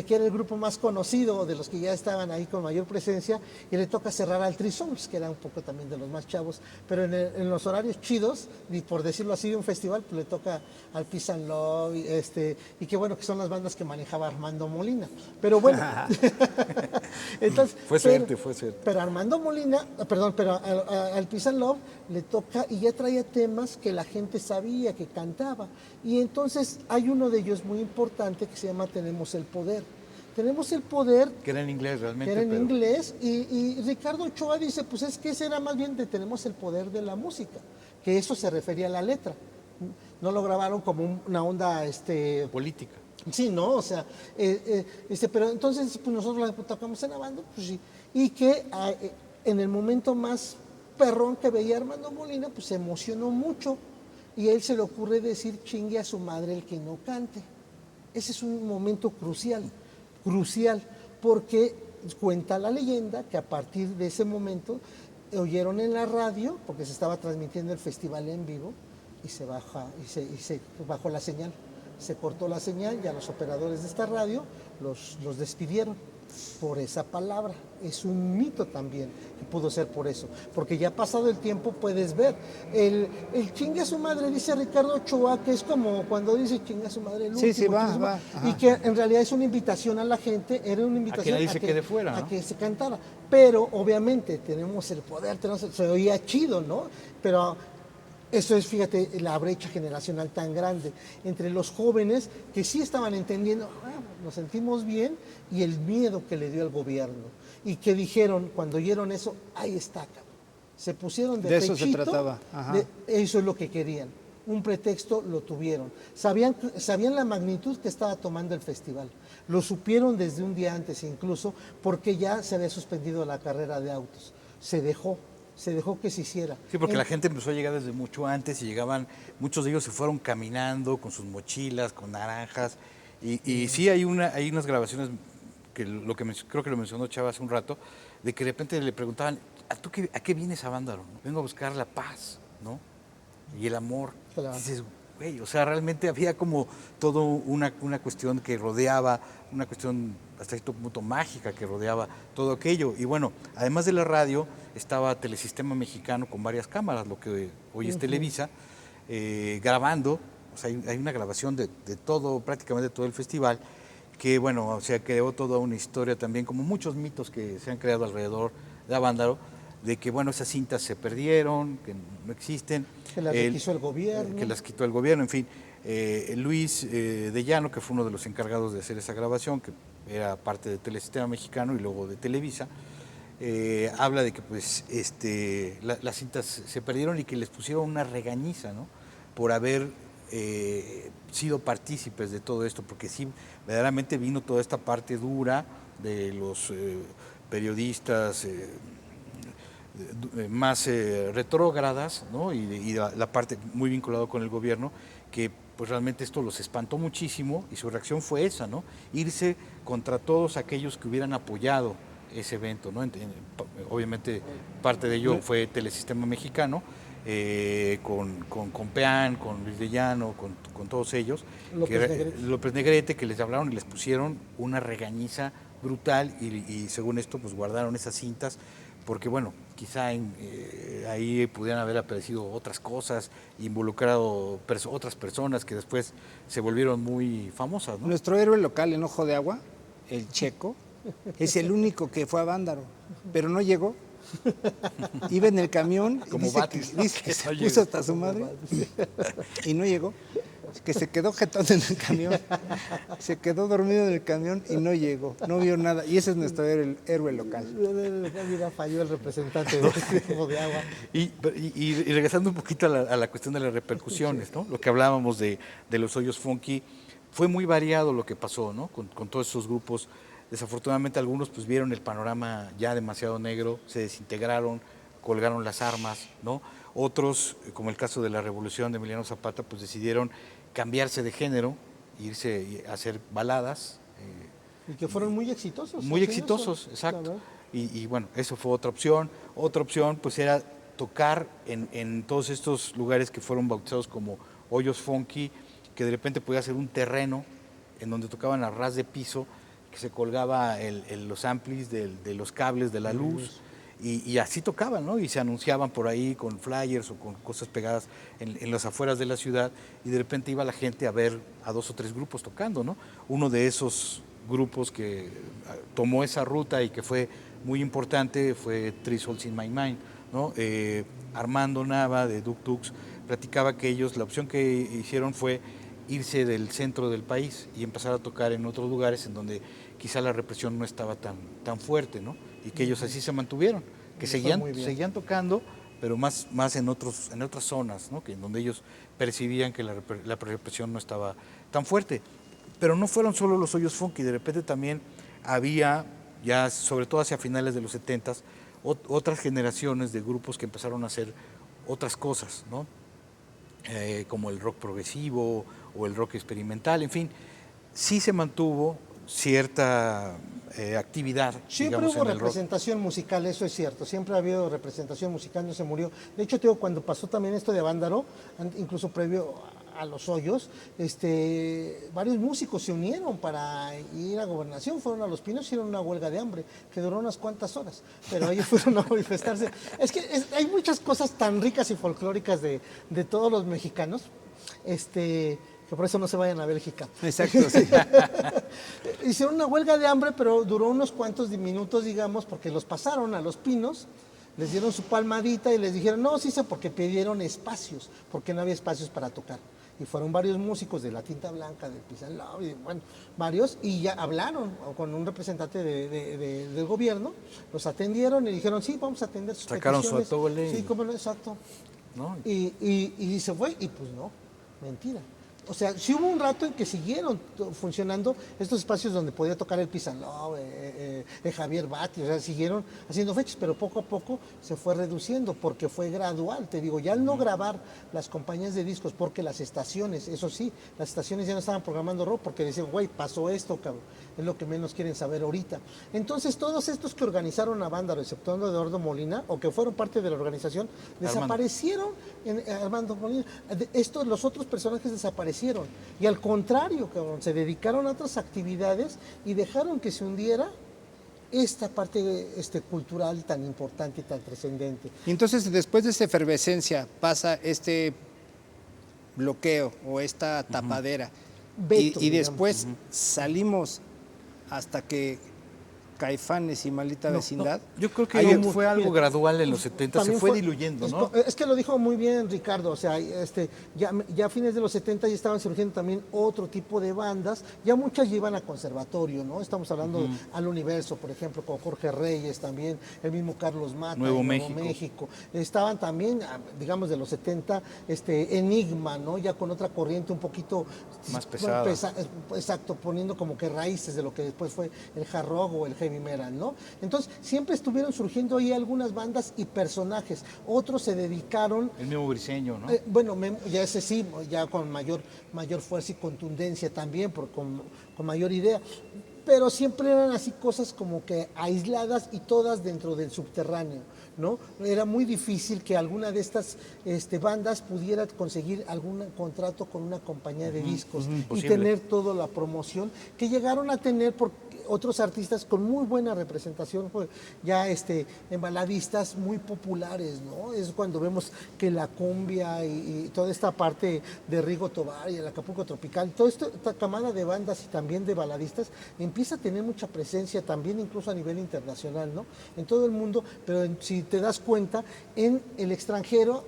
que era el grupo más conocido de los que ya estaban ahí con mayor presencia, y le toca cerrar al Trisongs, que era un poco también de los más chavos, pero en los horarios chidos, y por decirlo así, de un festival, pues le toca al Peace and Love, y qué bueno que son las bandas que manejaba Armando Molina. Pero bueno, entonces, fue suerte. Pero Armando Molina, pero al Peace and Love le toca, y ya traía temas que la gente sabía, que cantaba, y entonces hay uno de ellos muy importante que se llama Tenemos el Poder. Tenemos el Poder. Que era en inglés realmente. Que era en inglés, y Ricardo Ochoa dice, pues es que ese era más bien de Tenemos el Poder de la música, que eso se refería a la letra. No lo grabaron como una onda política. Sí, ¿no? O sea, pero entonces pues nosotros la tocamos en la banda, pues sí, y que en el momento más perrón que veía Armando Molina, pues se emocionó mucho, y a él se le ocurre decir, chingue a su madre el que no cante. Ese es un momento crucial, porque cuenta la leyenda que a partir de ese momento oyeron en la radio, porque se estaba transmitiendo el festival en vivo, y se bajó la señal, se cortó la señal, y a los operadores de esta radio los despidieron por esa palabra. Es un mito también, que pudo ser por eso, porque ya pasado el tiempo puedes ver el chingue a su madre, dice Ricardo Ochoa, que es como cuando dice chingue a su madre el último, va. Y que en realidad es una invitación a la gente, era una invitación a que quede fuera, ¿no? A que se cantara, pero obviamente tenemos el poder, se oía chido, ¿no? Pero Eso es, fíjate, la brecha generacional tan grande entre los jóvenes que sí estaban entendiendo, nos sentimos bien, y el miedo que le dio el gobierno. Y que dijeron, cuando oyeron eso, ahí está, cabrón. Se pusieron de eso pechito, se trataba. Ajá. Eso es lo que querían. Un pretexto lo tuvieron. Sabían la magnitud que estaba tomando el festival. Lo supieron desde un día antes incluso, porque ya se había suspendido la carrera de autos. Se dejó que se hiciera. Sí, porque la gente empezó a llegar desde mucho antes y llegaban, muchos de ellos se fueron caminando con sus mochilas, con naranjas. Y sí hay unas grabaciones, que creo que lo mencionó Chava hace un rato, de que de repente le preguntaban, ¿a qué vienes a Vándaro? ¿No? Vengo a buscar la paz, ¿no? Y el amor. Claro. Y dices, güey, o sea, realmente había como todo una cuestión que rodeaba, una cuestión hasta cierto punto mágica que rodeaba todo aquello. Y bueno, además de la radio, estaba Telesistema Mexicano con varias cámaras, lo que hoy es Televisa, grabando. O sea, hay una grabación de todo, prácticamente todo el festival, que bueno, o sea, creó toda una historia también, como muchos mitos que se han creado alrededor de Avándaro, de que bueno, esas cintas se perdieron, que no existen. Que las quiso el gobierno. Que las quitó el gobierno, en fin. Luis de Llano, que fue uno de los encargados de hacer esa grabación, que era parte de Telesistema Mexicano y luego de Televisa, habla de que pues las cintas se perdieron y que les pusieron una regañiza, ¿no? Por haber sido partícipes de todo esto, porque sí, verdaderamente vino toda esta parte dura de los periodistas más retrógradas, ¿no? Y la parte muy vinculada con el gobierno, que pues realmente esto los espantó muchísimo y su reacción fue esa, ¿no? Irse contra todos aquellos que hubieran apoyado ese evento, ¿no? Obviamente parte de ello fue Telesistema Mexicano, con Peán, con Luis de Llano, con todos ellos, López Negrete, que les hablaron y les pusieron una regañiza brutal y según esto pues guardaron esas cintas, porque bueno, quizá ahí pudieran haber aparecido otras cosas, involucrado otras personas que después se volvieron muy famosas, ¿no? Nuestro héroe local en Ojo de Agua, el Checo, es el único que fue a Vándaro, pero no llegó. Iba en el camión y Como Batis, dice que se puso hasta su madre y no llegó, que se quedó jetón en el camión, se quedó dormido en el camión y no llegó, no vio nada, y ese es nuestro héroe local. Mira, falló el representante de Ojo de Agua. Y regresando un poquito a la cuestión de las repercusiones, ¿no? Lo que hablábamos de los hoyos funky, fue muy variado lo que pasó, ¿no? Con todos esos grupos. Desafortunadamente algunos pues vieron el panorama ya demasiado negro, se desintegraron, colgaron las armas, ¿no? Otros, como el caso de la Revolución de Emiliano Zapata, pues decidieron cambiarse de género, irse a hacer baladas. Y que fueron muy exitosos. Muy exitosos, exacto. Y bueno, eso fue otra opción. Otra opción pues era tocar en todos estos lugares que fueron bautizados como hoyos funky, que de repente podía ser un terreno en donde tocaban a ras de piso, que se colgaba los amplis de los cables de la luz y así tocaban, ¿no? Y se anunciaban por ahí con flyers o con cosas pegadas en las afueras de la ciudad y de repente iba la gente a ver a 2 o 3 grupos tocando, ¿no? Uno de esos grupos que tomó esa ruta y que fue muy importante fue Three Souls in My Mind, ¿no? Armando Nava de Duk Duks platicaba que ellos, la opción que hicieron fue irse del centro del país y empezar a tocar en otros lugares en donde quizá la represión no estaba tan fuerte, ¿no? Y que ellos así se mantuvieron, que seguían tocando, pero más en otras zonas, ¿no? Que en donde ellos percibían que la represión no estaba tan fuerte. Pero no fueron solo los hoyos funky, de repente también había, ya sobre todo hacia finales de los 70s, otras generaciones de grupos que empezaron a hacer otras cosas, ¿no? Como el rock progresivo o el rock experimental, en fin, sí se mantuvo cierta actividad. Siempre digamos, hubo en el representación musical, eso es cierto, siempre ha habido representación musical, no se murió. De hecho, te digo, cuando pasó también esto de Avándaro, incluso previo a los hoyos, varios músicos se unieron para ir a Gobernación, fueron a Los Pinos y hicieron una huelga de hambre que duró unas cuantas horas, pero ellos fueron a manifestarse. Es que hay muchas cosas tan ricas y folclóricas de todos los mexicanos, que por eso no se vayan a Bélgica. Exacto, sí. Hicieron una huelga de hambre, pero duró unos cuantos minutos, digamos, porque los pasaron a Los Pinos les dieron su palmadita y les dijeron, no, sí sé, porque pidieron espacios, porque no había espacios para tocar. Y fueron varios músicos de La Tinta Blanca, del Peace and Love, y bueno, varios, y ya hablaron con un representante del gobierno, los atendieron y dijeron, sí, vamos a atender sus Sacaron peticiones. su atole. Sí, cómo no, exacto. ¿No? Y se fue, y pues no, mentira. O sea, sí hubo un rato en que siguieron funcionando estos espacios donde podía tocar el Peace and Love, Javier Bati, o sea, siguieron haciendo fechas, pero poco a poco se fue reduciendo porque fue gradual, te digo, ya al no grabar las compañías de discos, porque las estaciones, eso sí, las estaciones ya no estaban programando rock porque decían, güey, pasó esto, cabrón, es lo que menos quieren saber ahorita. Entonces, todos estos que organizaron a Vándaro, exceptuando a Eduardo Molina, o que fueron parte de la organización, desaparecieron, Armando Molina, los otros personajes desaparecieron. Y al contrario, cabrón, se dedicaron a otras actividades y dejaron que se hundiera esta parte cultural tan importante y tan trascendente. Y entonces, después de esa efervescencia, pasa este bloqueo o esta tapadera. Veto, Y digamos. después salimos hasta que Caifanes y Maldita Vecindad. Yo creo que Hay fue algo mira, gradual en los 70, se también fue diluyendo, ¿no? Es que lo dijo muy bien Ricardo, o sea, ya a fines de los 70 ya estaban surgiendo también otro tipo de bandas, ya muchas ya iban a conservatorio, ¿no? Estamos hablando al Universo, por ejemplo, con Jorge Reyes también, el mismo Carlos Mata, Nuevo en México. Estaban también, digamos, de los 70, Enigma, ¿no? Ya con otra corriente un poquito Más pesada. Exacto, poniendo como que raíces de lo que después fue el hard rock o el heavy metal, ¿no? Entonces, siempre estuvieron surgiendo ahí algunas bandas y personajes. Otros se dedicaron... El mismo Briseño, ¿no? Bueno, ya ese sí, ya con mayor fuerza y contundencia también, con mayor idea. Pero siempre eran así cosas como que aisladas y todas dentro del subterráneo, ¿no? Era muy difícil que alguna de estas bandas pudiera conseguir algún contrato con una compañía de discos y imposible. tener toda la promoción que llegaron a tener por otros artistas con muy buena representación, pues, ya en baladistas muy populares, ¿no? Es cuando vemos que la cumbia y toda esta parte de Rigo Tobar y el Acapulco Tropical, toda esta camada de bandas y también de baladistas empieza a tener mucha presencia también incluso a nivel internacional, ¿no? En todo el mundo, pero si te das cuenta, en el extranjero,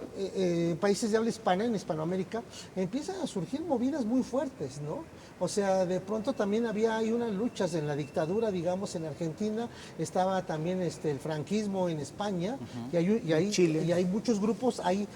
países de habla hispana, en Hispanoamérica, empiezan a surgir movidas muy fuertes, ¿no? O sea, de pronto también había ahí unas luchas en la dictadura, digamos, en Argentina, estaba también el franquismo en España, y hay Chile. Y hay muchos grupos ahí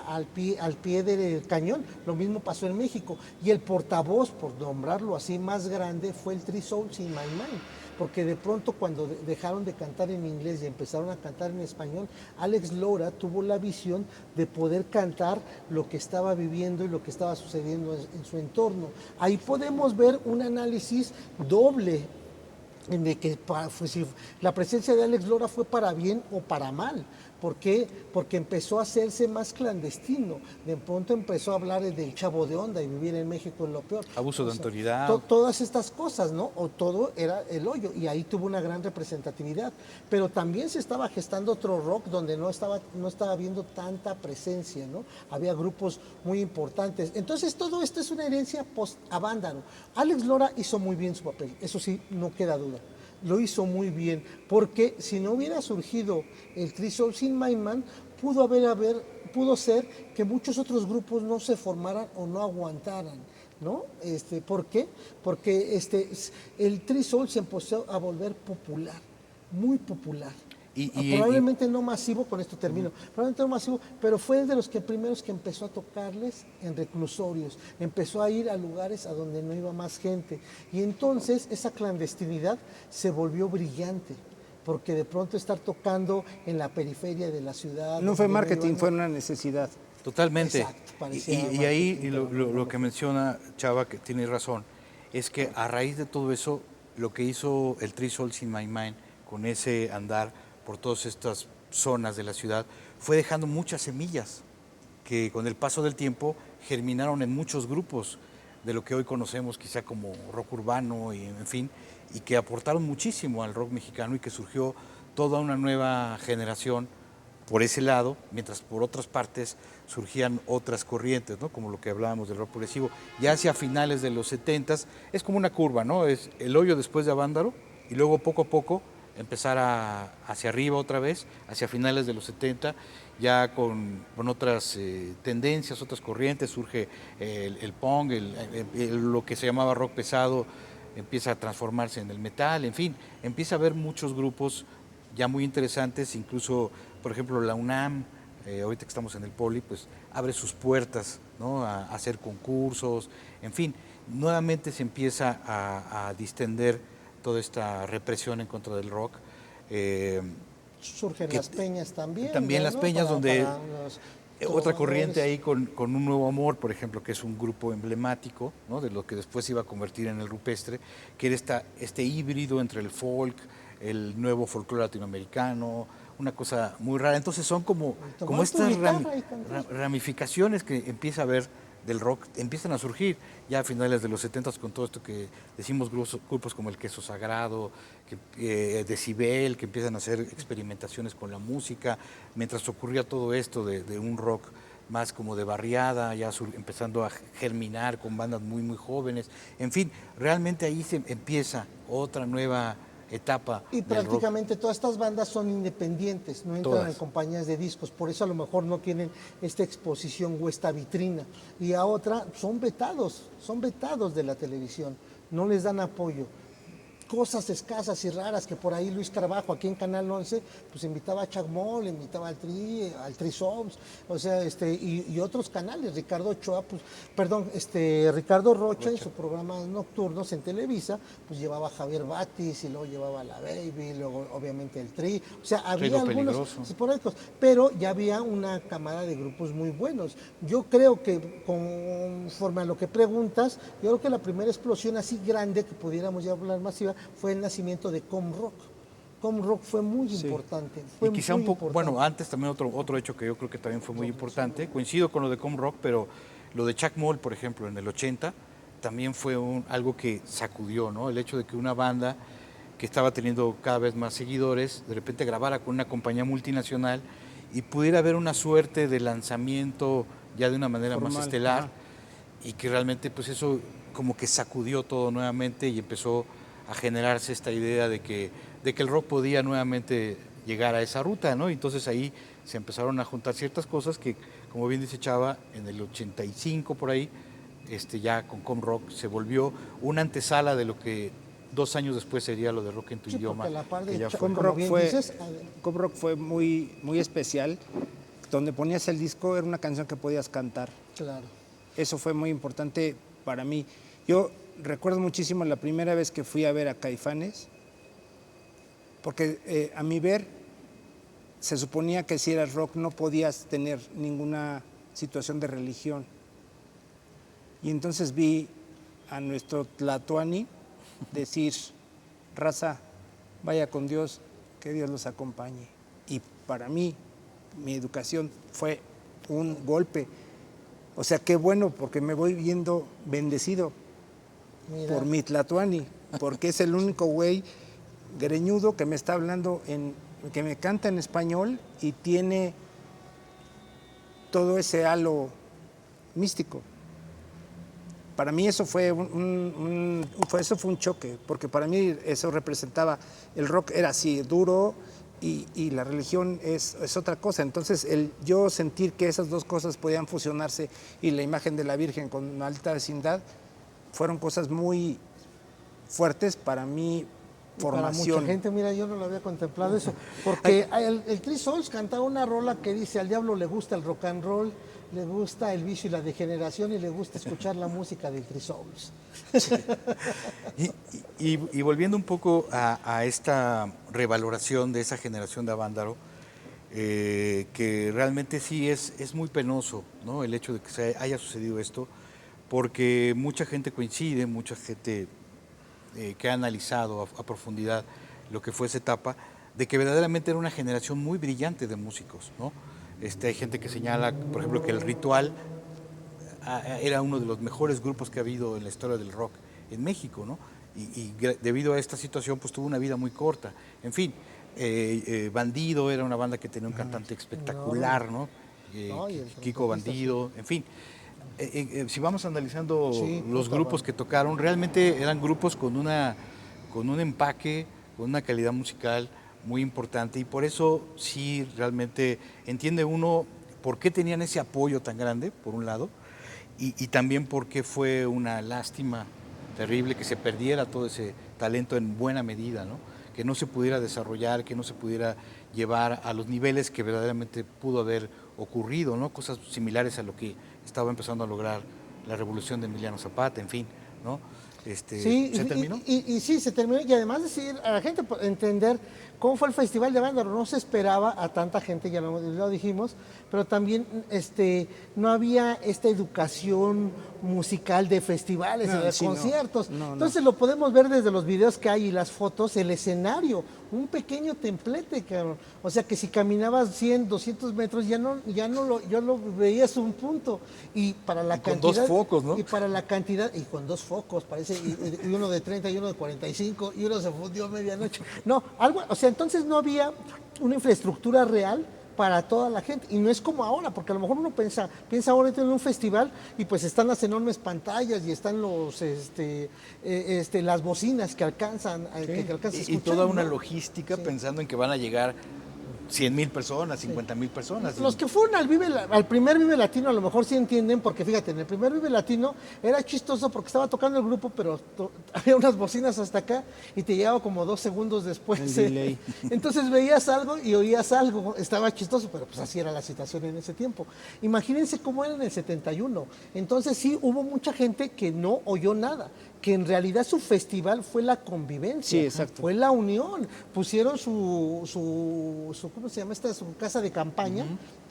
al pie del cañón. Lo mismo pasó en México. Y el portavoz, por nombrarlo así, más grande fue el Three Souls in My Mind. Porque de pronto cuando dejaron de cantar en inglés y empezaron a cantar en español, Alex Lora tuvo la visión de poder cantar lo que estaba viviendo y lo que estaba sucediendo en su entorno. Ahí podemos ver un análisis doble en de que si la presencia de Alex Lora fue para bien o para mal. ¿Por qué? Porque empezó a hacerse más clandestino. De pronto empezó a hablar del Chavo de Onda y vivir en México es lo peor. Abuso de autoridad. Todas estas cosas, ¿no? O todo era el hoyo y ahí tuvo una gran representatividad. Pero también se estaba gestando otro rock donde no estaba habiendo tanta presencia, ¿no? Había grupos muy importantes. Entonces todo esto es una herencia post-Avándaro. Alex Lora hizo muy bien su papel, eso sí, no queda duda. Lo hizo muy bien, porque si no hubiera surgido el Three Souls in My Mind, pudo ser que muchos otros grupos no se formaran o no aguantaran, ¿no? ¿Por qué? Porque el Three Souls se empezó a volver popular, muy popular. Probablemente no masivo, con esto termino, probablemente no masivo, pero fue de los primeros que empezó a tocarles en reclusorios, empezó a ir a lugares a donde no iba más gente, y entonces esa clandestinidad se volvió brillante, porque de pronto estar tocando en la periferia de la ciudad... No fue marketing, fue una necesidad. Totalmente. Exacto, y ahí lo que menciona Chava, que tiene razón, es que a raíz de todo eso, lo que hizo el Three Souls in My Mind, con ese andar por todas estas zonas de la ciudad, fue dejando muchas semillas que con el paso del tiempo germinaron en muchos grupos de lo que hoy conocemos quizá como rock urbano y en fin, y que aportaron muchísimo al rock mexicano y que surgió toda una nueva generación por ese lado, mientras por otras partes surgían otras corrientes, ¿no? Como lo que hablábamos del rock progresivo. Ya hacia finales de los 70s es como una curva, ¿no? Es el hoyo después de Avándaro y luego poco a poco empezar hacia arriba otra vez, hacia finales de los 70, ya con otras tendencias, otras corrientes, surge el punk, lo que se llamaba rock pesado, empieza a transformarse en el metal, en fin, empieza a haber muchos grupos ya muy interesantes, incluso, por ejemplo, la UNAM, ahorita que estamos en el Poli, pues abre sus puertas, ¿no? a hacer concursos, en fin, nuevamente se empieza a distender toda esta represión en contra del rock. Surgen las peñas también. También las peñas, donde otra corriente trovadores. ahí con Un Nuevo Amor, por ejemplo, que es un grupo emblemático, ¿no? de lo que después se iba a convertir en el rupestre, que era este híbrido entre el folk, el nuevo folclore latinoamericano, una cosa muy rara. Entonces son como estas ramificaciones que empieza a haber del rock, empiezan a surgir ya a finales de los 70 con todo esto que decimos, grupos como el Queso Sagrado, Decibel, que empiezan a hacer experimentaciones con la música, mientras ocurría todo esto de un rock más como de barriada, ya empezando a germinar con bandas muy, muy jóvenes. En fin, realmente ahí se empieza otra nueva etapa. Y prácticamente todas estas bandas son independientes, no entran en compañías de discos, por eso a lo mejor no tienen esta exposición o esta vitrina. Y a otra son vetados de la televisión, no les dan apoyo. Cosas escasas y raras que por ahí Luis Carbajo aquí en Canal 11 pues invitaba a Chacmol, invitaba al Tri Souls, o sea, y otros canales, Ricardo Ochoa, pues, perdón, Ricardo Rocha en sus programas nocturnos en Televisa, pues llevaba a Javier Batis y luego llevaba a la Baby, luego obviamente el Tri, o sea, había algunos esporádicos, pero ya había una camada de grupos muy buenos. Yo creo que conforme a lo que preguntas, yo creo que la primera explosión así grande que pudiéramos ya hablar masiva fue el nacimiento de Com-Rock. Com-Rock fue muy importante. Fue y quizá un poco, bueno, antes también otro hecho que yo creo que también fue muy importante, coincido con lo de Com-Rock, pero lo de Chacmol, por ejemplo, en el 80, también fue algo que sacudió, ¿no? El hecho de que una banda que estaba teniendo cada vez más seguidores, de repente grabara con una compañía multinacional y pudiera haber una suerte de lanzamiento ya de una manera más estelar, y que realmente pues eso como que sacudió todo nuevamente y empezó a generarse esta idea de que el rock podía nuevamente llegar a esa ruta, ¿no? Entonces ahí se empezaron a juntar ciertas cosas que, como bien dice Chava, en el 85 por ahí, ya con Com-Rock se volvió una antesala de lo que 2 años después sería lo de Rock en tu idioma. Com-Rock fue muy, muy especial. Donde ponías el disco era una canción que podías cantar. Claro. Eso fue muy importante para mí. Yo recuerdo muchísimo la primera vez que fui a ver a Caifanes, porque a mi ver se suponía que si eras rock no podías tener ninguna situación de religión. Y entonces vi a nuestro Tlatoani decir, raza, vaya con Dios, que Dios los acompañe. Y para mí, mi educación fue un golpe. O sea, qué bueno, porque me voy viendo bendecido. Mira. Por mi Tlatoani, porque es el único güey greñudo que me está hablando, que me canta en español y tiene todo ese halo místico. Para mí eso fue un choque, porque para mí eso representaba, el rock era así, duro, y la religión es otra cosa. Entonces, yo sentir que esas dos cosas podían fusionarse y la imagen de la Virgen con alta vecindad, fueron cosas muy fuertes para mi formación. Para mucha gente, mira, yo no lo había contemplado eso, porque el Tri Souls cantaba una rola que dice, al diablo le gusta el rock and roll, le gusta el vicio y la degeneración y le gusta escuchar la música del Tri Souls. Sí. Y volviendo un poco a esta revaloración de esa generación de Avándaro, que realmente sí es muy penoso, ¿no? El hecho de que haya sucedido esto, porque mucha gente coincide, mucha gente que ha analizado a profundidad lo que fue esa etapa, de que verdaderamente era una generación muy brillante de músicos, ¿no? Hay gente que señala, por ejemplo, que el Ritual era uno de los mejores grupos que ha habido en la historia del rock en México, ¿no? Y debido a esta situación, pues tuvo una vida muy corta. En fin, Bandido era una banda que tenía un cantante espectacular, ¿no? Kiko Bandido, en fin. Si vamos analizando los grupos que tocaron, realmente eran grupos con un empaque, con una calidad musical muy importante y por eso sí realmente entiende uno por qué tenían ese apoyo tan grande, por un lado, y también por qué fue una lástima terrible que se perdiera todo ese talento en buena medida, ¿no? Que no se pudiera desarrollar, que no se pudiera llevar a los niveles que verdaderamente pudo haber ocurrido, ¿no? Cosas similares a lo que estaba empezando a lograr la revolución de Emiliano Zapata, en fin, ¿no? Sí, ¿Se terminó? y sí, se terminó. Y además decir a la gente entender cómo fue el Festival de Avándaro. No se esperaba a tanta gente, ya lo dijimos, pero también no había esta educación musical de festivales o de conciertos. Entonces lo podemos ver desde los videos que hay y las fotos, el escenario, un pequeño templete, cabrón. O sea que si caminabas 100, 200 metros ya no lo veías un punto. Y para la cantidad. Con dos focos, ¿no? Y para la cantidad, y con dos focos, parece, y uno de 30 y uno de 45, y uno se fundió a medianoche. No, algo, o sea, entonces no había una infraestructura real para toda la gente. Y no es como ahora, porque a lo mejor uno piensa ahora en un festival y pues están las enormes pantallas y están las bocinas que alcanzan, que alcanzan a escuchar, y toda una ¿no? logística pensando en que van a llegar 100,000 personas, 50,000 personas. Los que fueron al primer Vive Latino a lo mejor sí entienden, porque fíjate, en el primer Vive Latino era chistoso porque estaba tocando el grupo, pero había unas bocinas hasta acá y te llegaba como 2 segundos después. El delay. Entonces veías algo y oías algo, estaba chistoso, pero pues así era la situación en ese tiempo. Imagínense cómo era en el 71. Entonces sí hubo mucha gente que no oyó nada, que en realidad su festival fue la convivencia, Sí, exacto. fue la unión. Pusieron su ¿cómo se llama esta? Su casa de campaña,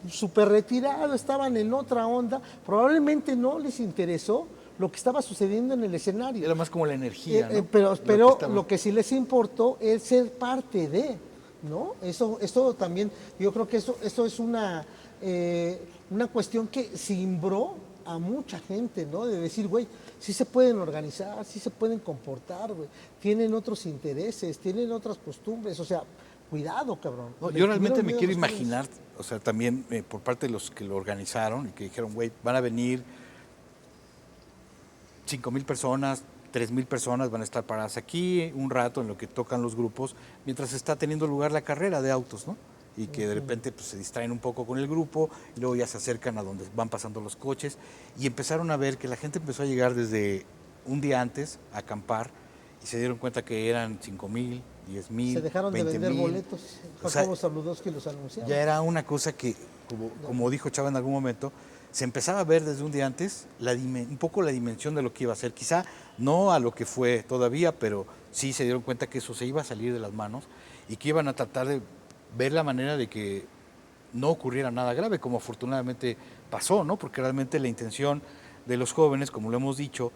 súper retirado, estaban en otra onda, probablemente no les interesó lo que estaba sucediendo en el escenario. Era más como la energía, ¿no? Pero lo que sí les importó es ser parte de, ¿no? Eso también, yo creo que eso es una cuestión que cimbró a mucha gente, ¿no? De decir, güey, sí se pueden organizar, sí se pueden comportar, güey, tienen otros intereses, tienen otras costumbres, o sea, cuidado, cabrón. No, yo realmente me quiero imaginar, o sea, también por parte de los que lo organizaron y que dijeron, güey, van a venir 5,000 personas, 3,000 personas van a estar paradas aquí un rato en lo que tocan los grupos, mientras está teniendo lugar la carrera de autos, ¿no? Y que de repente pues, se distraen un poco con el grupo, y luego ya se acercan a donde van pasando los coches, y empezaron a ver que la gente empezó a llegar desde un día antes a acampar, y se dieron cuenta que eran 5,000, 10,000, se dejaron de vender boletos. Jacobo Zabludovsky los anunciaba. Ya era una cosa que, como dijo Chava en algún momento, se empezaba a ver desde un día antes un poco la dimensión de lo que iba a ser. Quizá no a lo que fue todavía, pero sí se dieron cuenta que eso se iba a salir de las manos y que iban a tratar de ver la manera de que no ocurriera nada grave, como afortunadamente pasó, ¿no? Porque realmente la intención de los jóvenes, como lo hemos dicho,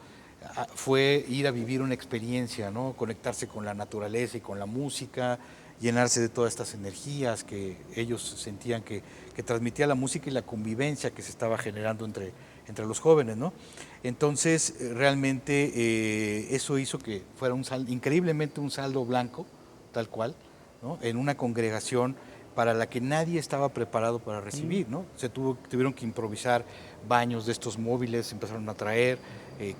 fue ir a vivir una experiencia, ¿no? Conectarse con la naturaleza y con la música, llenarse de todas estas energías que ellos sentían que transmitía la música y la convivencia que se estaba generando entre los jóvenes, ¿no? Entonces, realmente eso hizo que fuera increíblemente un saldo blanco, tal cual, ¿no? En una congregación para la que nadie estaba preparado para recibir, ¿no? Tuvieron que improvisar baños de estos móviles, empezaron a traer,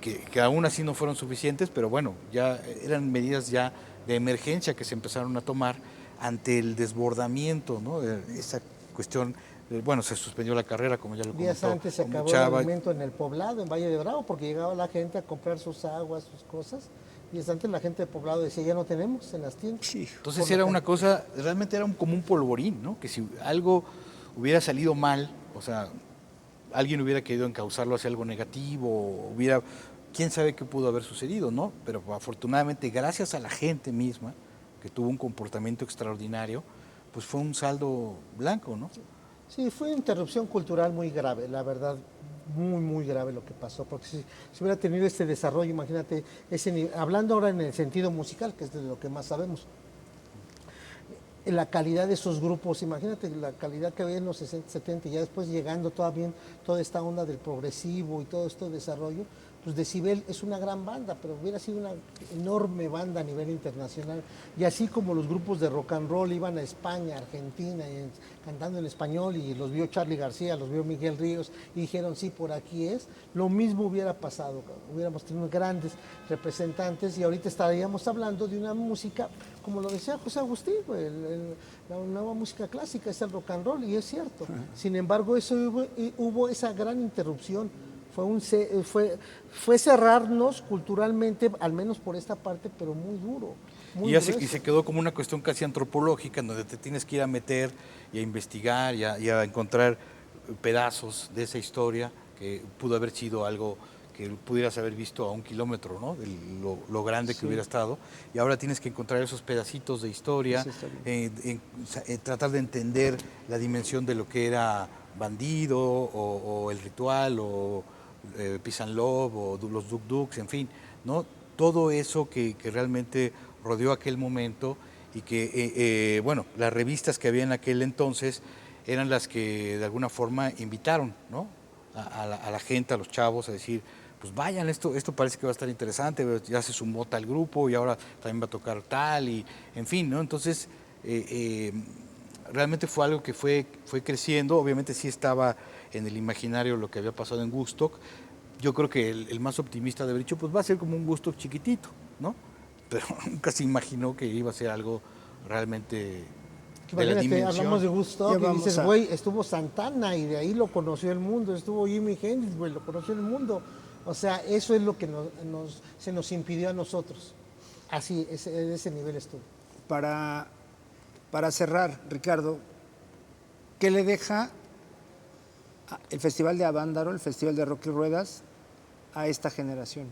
que aún así no fueron suficientes, pero bueno, ya eran medidas ya de emergencia que se empezaron a tomar ante el desbordamiento, ¿no? Esa cuestión, bueno, se suspendió la carrera, como ya lo comentó. Días antes se acabó el alimento en el Poblado, en Valle de Bravo, porque llegaba la gente a comprar sus aguas, sus cosas. Días antes la gente de Poblado decía, ya no tenemos en las tiendas. Sí. Entonces era una cosa, realmente era como un polvorín, ¿no? Que si algo hubiera salido mal, o sea, alguien hubiera querido encauzarlo hacia algo negativo, quién sabe qué pudo haber sucedido, ¿no? Pero afortunadamente, gracias a la gente misma, que tuvo un comportamiento extraordinario, pues fue un saldo blanco, ¿no? Sí, fue una interrupción cultural muy grave, la verdad, muy, muy grave lo que pasó, porque si hubiera tenido este desarrollo, imagínate, hablando ahora en el sentido musical, que es de lo que más sabemos, la calidad de esos grupos, imagínate la calidad que había en los 60, 70, ya después llegando todavía toda esta onda del progresivo y todo este desarrollo, pues Decibel es una gran banda, pero hubiera sido una enorme banda a nivel internacional. Y así como los grupos de rock and roll iban a España, Argentina, cantando en español, y los vio Charly García, los vio Miguel Ríos, y dijeron, sí, por aquí es, lo mismo hubiera pasado, hubiéramos tenido grandes representantes, y ahorita estaríamos hablando de una música como lo decía José Agustín, la nueva música clásica es el rock and roll, y es cierto. Sin embargo, hubo esa gran interrupción. Fue cerrarnos culturalmente, al menos por esta parte, pero muy duro. Muy y grueso. se quedó como una cuestión casi antropológica, en donde te tienes que ir a meter y a investigar y a encontrar pedazos de esa historia que pudo haber sido algo que pudieras haber visto a 1 kilómetro, ¿no? De lo grande que hubiera estado. Y ahora tienes que encontrar esos pedacitos de historia, tratar de entender la dimensión de lo que era Bandido, o El Ritual, o Peace and Love, o los Duk Duks, en fin, ¿no? Todo eso que realmente rodeó aquel momento, y que, bueno, las revistas que había en aquel entonces eran las que de alguna forma invitaron, ¿no? a la gente, a los chavos, a decir, pues vayan, esto parece que va a estar interesante, ya se sumó tal grupo y ahora también va a tocar tal, y en fin, ¿no? Entonces, realmente fue algo que fue creciendo. Obviamente sí estaba en el imaginario lo que había pasado en Woodstock. Yo creo que el más optimista de haber dicho, pues va a ser como un Woodstock chiquitito, ¿no? Pero nunca se imaginó que iba a ser algo realmente de la Imagínate, dimensión. hablamos de Woodstock Ya y dices, vamos güey, estuvo Santana y de ahí lo conoció el mundo, estuvo Jimi Hendrix, güey, lo conoció el mundo. O sea, eso es lo que se nos impidió a nosotros. Así, de ese nivel estuvo. Para cerrar, Ricardo, ¿qué le deja el Festival de Avándaro, el Festival de Rock y Ruedas, a esta generación?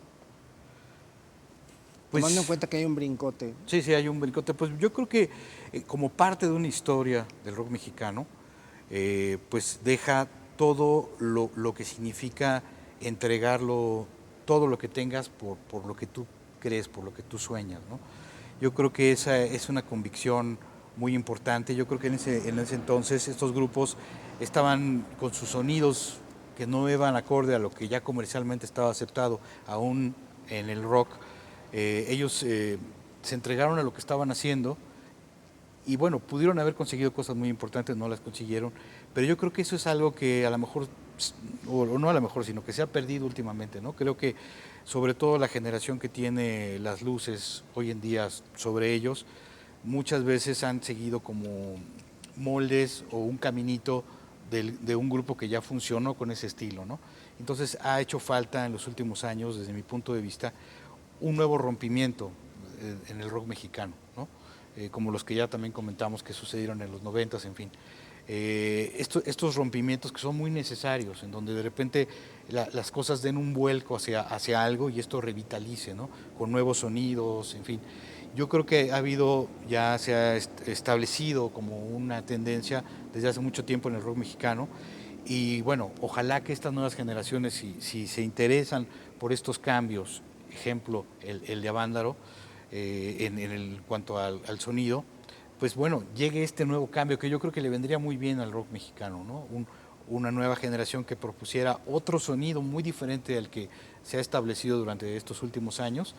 Pues, tomando en cuenta que hay un brincote. Sí, hay un brincote. Pues yo creo que como parte de una historia del rock mexicano, pues deja todo lo que significa entregarlo, todo lo que tengas por lo que tú crees, por lo que tú sueñas, ¿no? Yo creo que esa es una convicción muy importante. Yo creo que en ese entonces estos grupos estaban con sus sonidos que no iban acorde a lo que ya comercialmente estaba aceptado, aún en el rock. Ellos se entregaron a lo que estaban haciendo, y bueno, pudieron haber conseguido cosas muy importantes, no las consiguieron, pero yo creo que eso es algo que a lo mejor, o no a lo mejor, sino que se ha perdido últimamente, ¿no? Creo que sobre todo la generación que tiene las luces hoy en día sobre ellos, muchas veces han seguido como moldes o un caminito de un grupo que ya funcionó con ese estilo, ¿no? Entonces ha hecho falta en los últimos años, desde mi punto de vista, un nuevo rompimiento en el rock mexicano, ¿no? Como los que ya también comentamos que sucedieron en los 90s, en fin. Estos rompimientos que son muy necesarios, en donde de repente las cosas den un vuelco hacia algo y esto revitalice, ¿no? Con nuevos sonidos, en fin. Yo creo que ya se ha establecido como una tendencia desde hace mucho tiempo en el rock mexicano, y bueno, ojalá que estas nuevas generaciones, si se interesan por estos cambios, ejemplo, el de Avándaro, en cuanto al sonido, pues bueno, llegue este nuevo cambio que yo creo que le vendría muy bien al rock mexicano, ¿no? Una nueva generación que propusiera otro sonido muy diferente al que se ha establecido durante estos últimos años,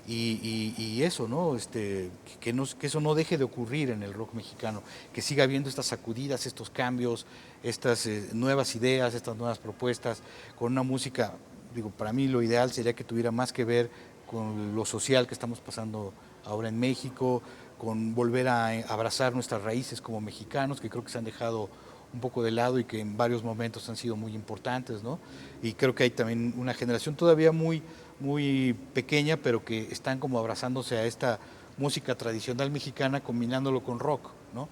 y eso, ¿no? Que eso no deje de ocurrir en el rock mexicano, que siga habiendo estas sacudidas, estos cambios, estas nuevas ideas, estas nuevas propuestas, con una música. Digo, para mí lo ideal sería que tuviera más que ver con lo social que estamos pasando ahora en México, con volver a abrazar nuestras raíces como mexicanos, que creo que se han dejado un poco de lado y que en varios momentos han sido muy importantes, ¿no? Y creo que hay también una generación todavía muy, muy pequeña, pero que están como abrazándose a esta música tradicional mexicana, combinándolo con rock, ¿no?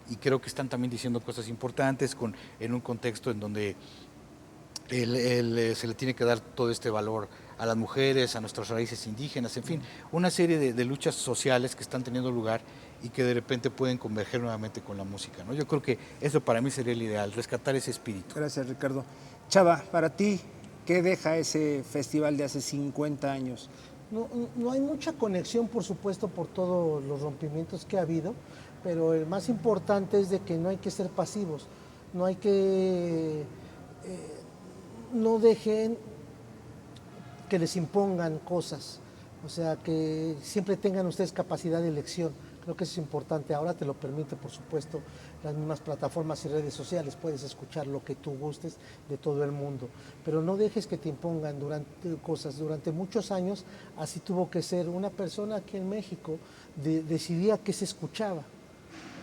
Y creo que están también diciendo cosas importantes en un contexto en donde se le tiene que dar todo este valor a las mujeres, a nuestras raíces indígenas, en fin, una serie de luchas sociales que están teniendo lugar y que de repente pueden converger nuevamente con la música, ¿no? Yo creo que eso para mí sería el ideal, rescatar ese espíritu. Gracias, Ricardo. Chava, para ti, ¿qué deja ese festival de hace 50 años? No hay mucha conexión, por supuesto, por todos los rompimientos que ha habido, pero el más importante es de que no hay que ser pasivos, no hay que... no dejen que les impongan cosas, o sea, que siempre tengan ustedes capacidad de elección, Creo que eso es importante. Ahora te lo permite, por supuesto, las mismas plataformas y redes sociales. Puedes escuchar lo que tú gustes de todo el mundo. Pero no dejes que te impongan cosas. Durante muchos años así tuvo que ser. Una persona aquí en México decidía qué se escuchaba.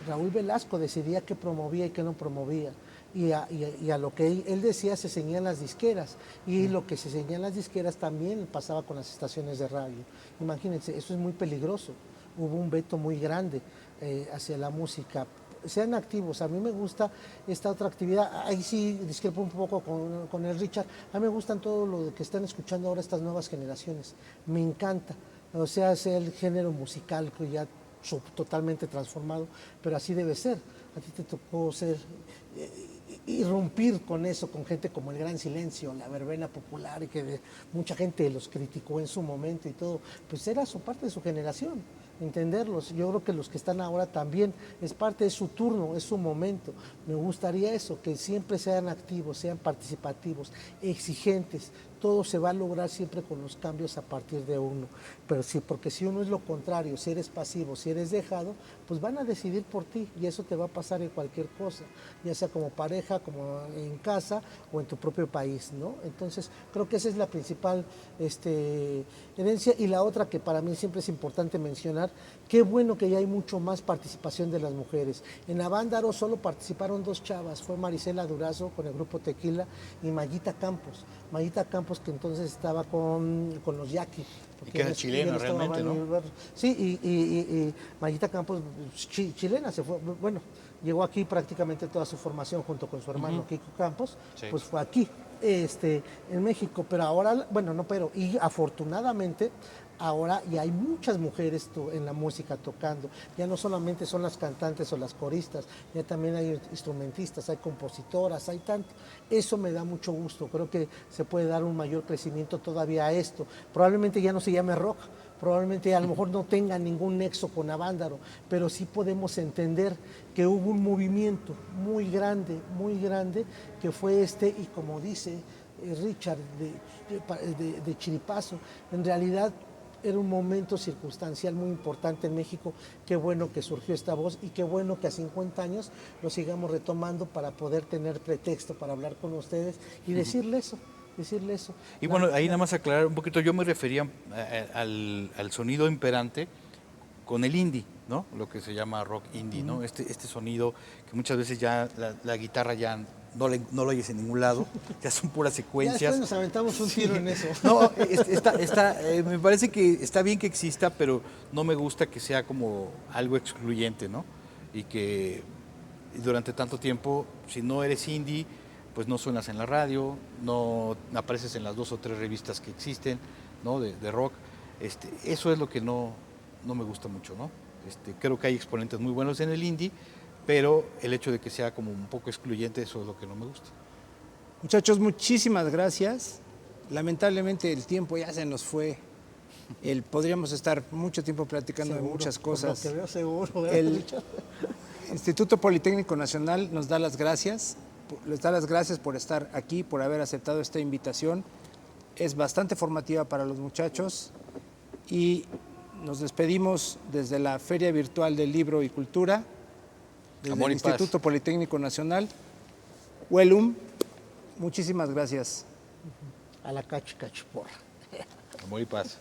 Raúl Velasco decidía qué promovía y qué no promovía. Y a lo que él decía se seguían las disqueras, y lo que se seguían las disqueras también pasaba con las estaciones de radio. Imagínense, eso es muy peligroso. Hubo un veto muy grande hacia la música. Sean activos. A mí me gusta esta otra actividad. Ahí sí discrepo un poco con el Richard. A mí me gustan todo lo que están escuchando ahora estas nuevas generaciones. Me encanta. O sea el género musical que ya totalmente transformado, pero así debe ser. A ti te tocó irrumpir con eso, con gente como El Gran Silencio, La Verbena Popular, y que mucha gente los criticó en su momento y todo, pues era parte de su generación, entenderlos. Yo creo que los que están ahora también es parte de su turno, es su momento. Me gustaría eso, que siempre sean activos, sean participativos, exigentes. Todo se va a lograr siempre con los cambios a partir de uno. Pero sí, porque si uno es lo contrario, si eres pasivo, si eres dejado, pues van a decidir por ti, y eso te va a pasar en cualquier cosa, ya sea como pareja, como en casa o en tu propio país, ¿no? Entonces, creo que esa es la principal herencia. Y la otra que para mí siempre es importante mencionar, qué bueno que ya hay mucho más participación de las mujeres. En Avándaro solo participaron 2 chavas, fue Marisela Durazo con el grupo Tequila y Mayita Campos. Mayita Campos, que entonces estaba con los Yaqui. Y que era chilena realmente, ¿no? Sí, y Mayita Campos, chilena, se fue, bueno, llegó aquí prácticamente toda su formación junto con su hermano Kiko Campos, sí. Pues fue aquí, en México, pero ahora, bueno, no, pero, y afortunadamente, ahora ya hay muchas mujeres en la música tocando. Ya no solamente son las cantantes o las coristas, ya también hay instrumentistas, hay compositoras, hay tanto. Eso me da mucho gusto. Creo que se puede dar un mayor crecimiento todavía a esto. Probablemente ya no se llame rock, probablemente a lo mejor no tenga ningún nexo con Avándaro, pero sí podemos entender que hubo un movimiento muy grande, que fue y como dice Richard, de chiripazo. En realidad era un momento circunstancial muy importante en México. Qué bueno que surgió esta voz, y qué bueno que a 50 años lo sigamos retomando para poder tener pretexto para hablar con ustedes y decirle eso. Y bueno, ahí nada más aclarar un poquito, yo me refería al sonido imperante con el indie, ¿no? Lo que se llama rock indie, ¿no? Este sonido que muchas veces ya la guitarra ya no lo oyes en ningún lado, ya son puras secuencias. Ya después nos aventamos un tiro en eso. No, me parece que está bien que exista, pero no me gusta que sea como algo excluyente, ¿no? Y que durante tanto tiempo, si no eres indie, pues no suenas en la radio, no apareces en las 2 o 3 revistas que existen, ¿no? de rock. Eso es lo que no me gusta mucho, ¿no? Creo que hay exponentes muy buenos en el indie, pero el hecho de que sea como un poco excluyente, eso es lo que no me gusta. Muchachos, muchísimas gracias. Lamentablemente el tiempo ya se nos fue. Podríamos estar mucho tiempo platicando seguro, de muchas cosas. Por lo que veo, seguro. El Instituto Politécnico Nacional nos da las gracias. Les da las gracias por estar aquí, por haber aceptado esta invitación. Es bastante formativa para los muchachos, y nos despedimos desde la Feria Virtual del Libro y Cultura, desde el Instituto Politécnico Nacional. Huelum, muchísimas gracias. A la cachiporra. Amor y paz.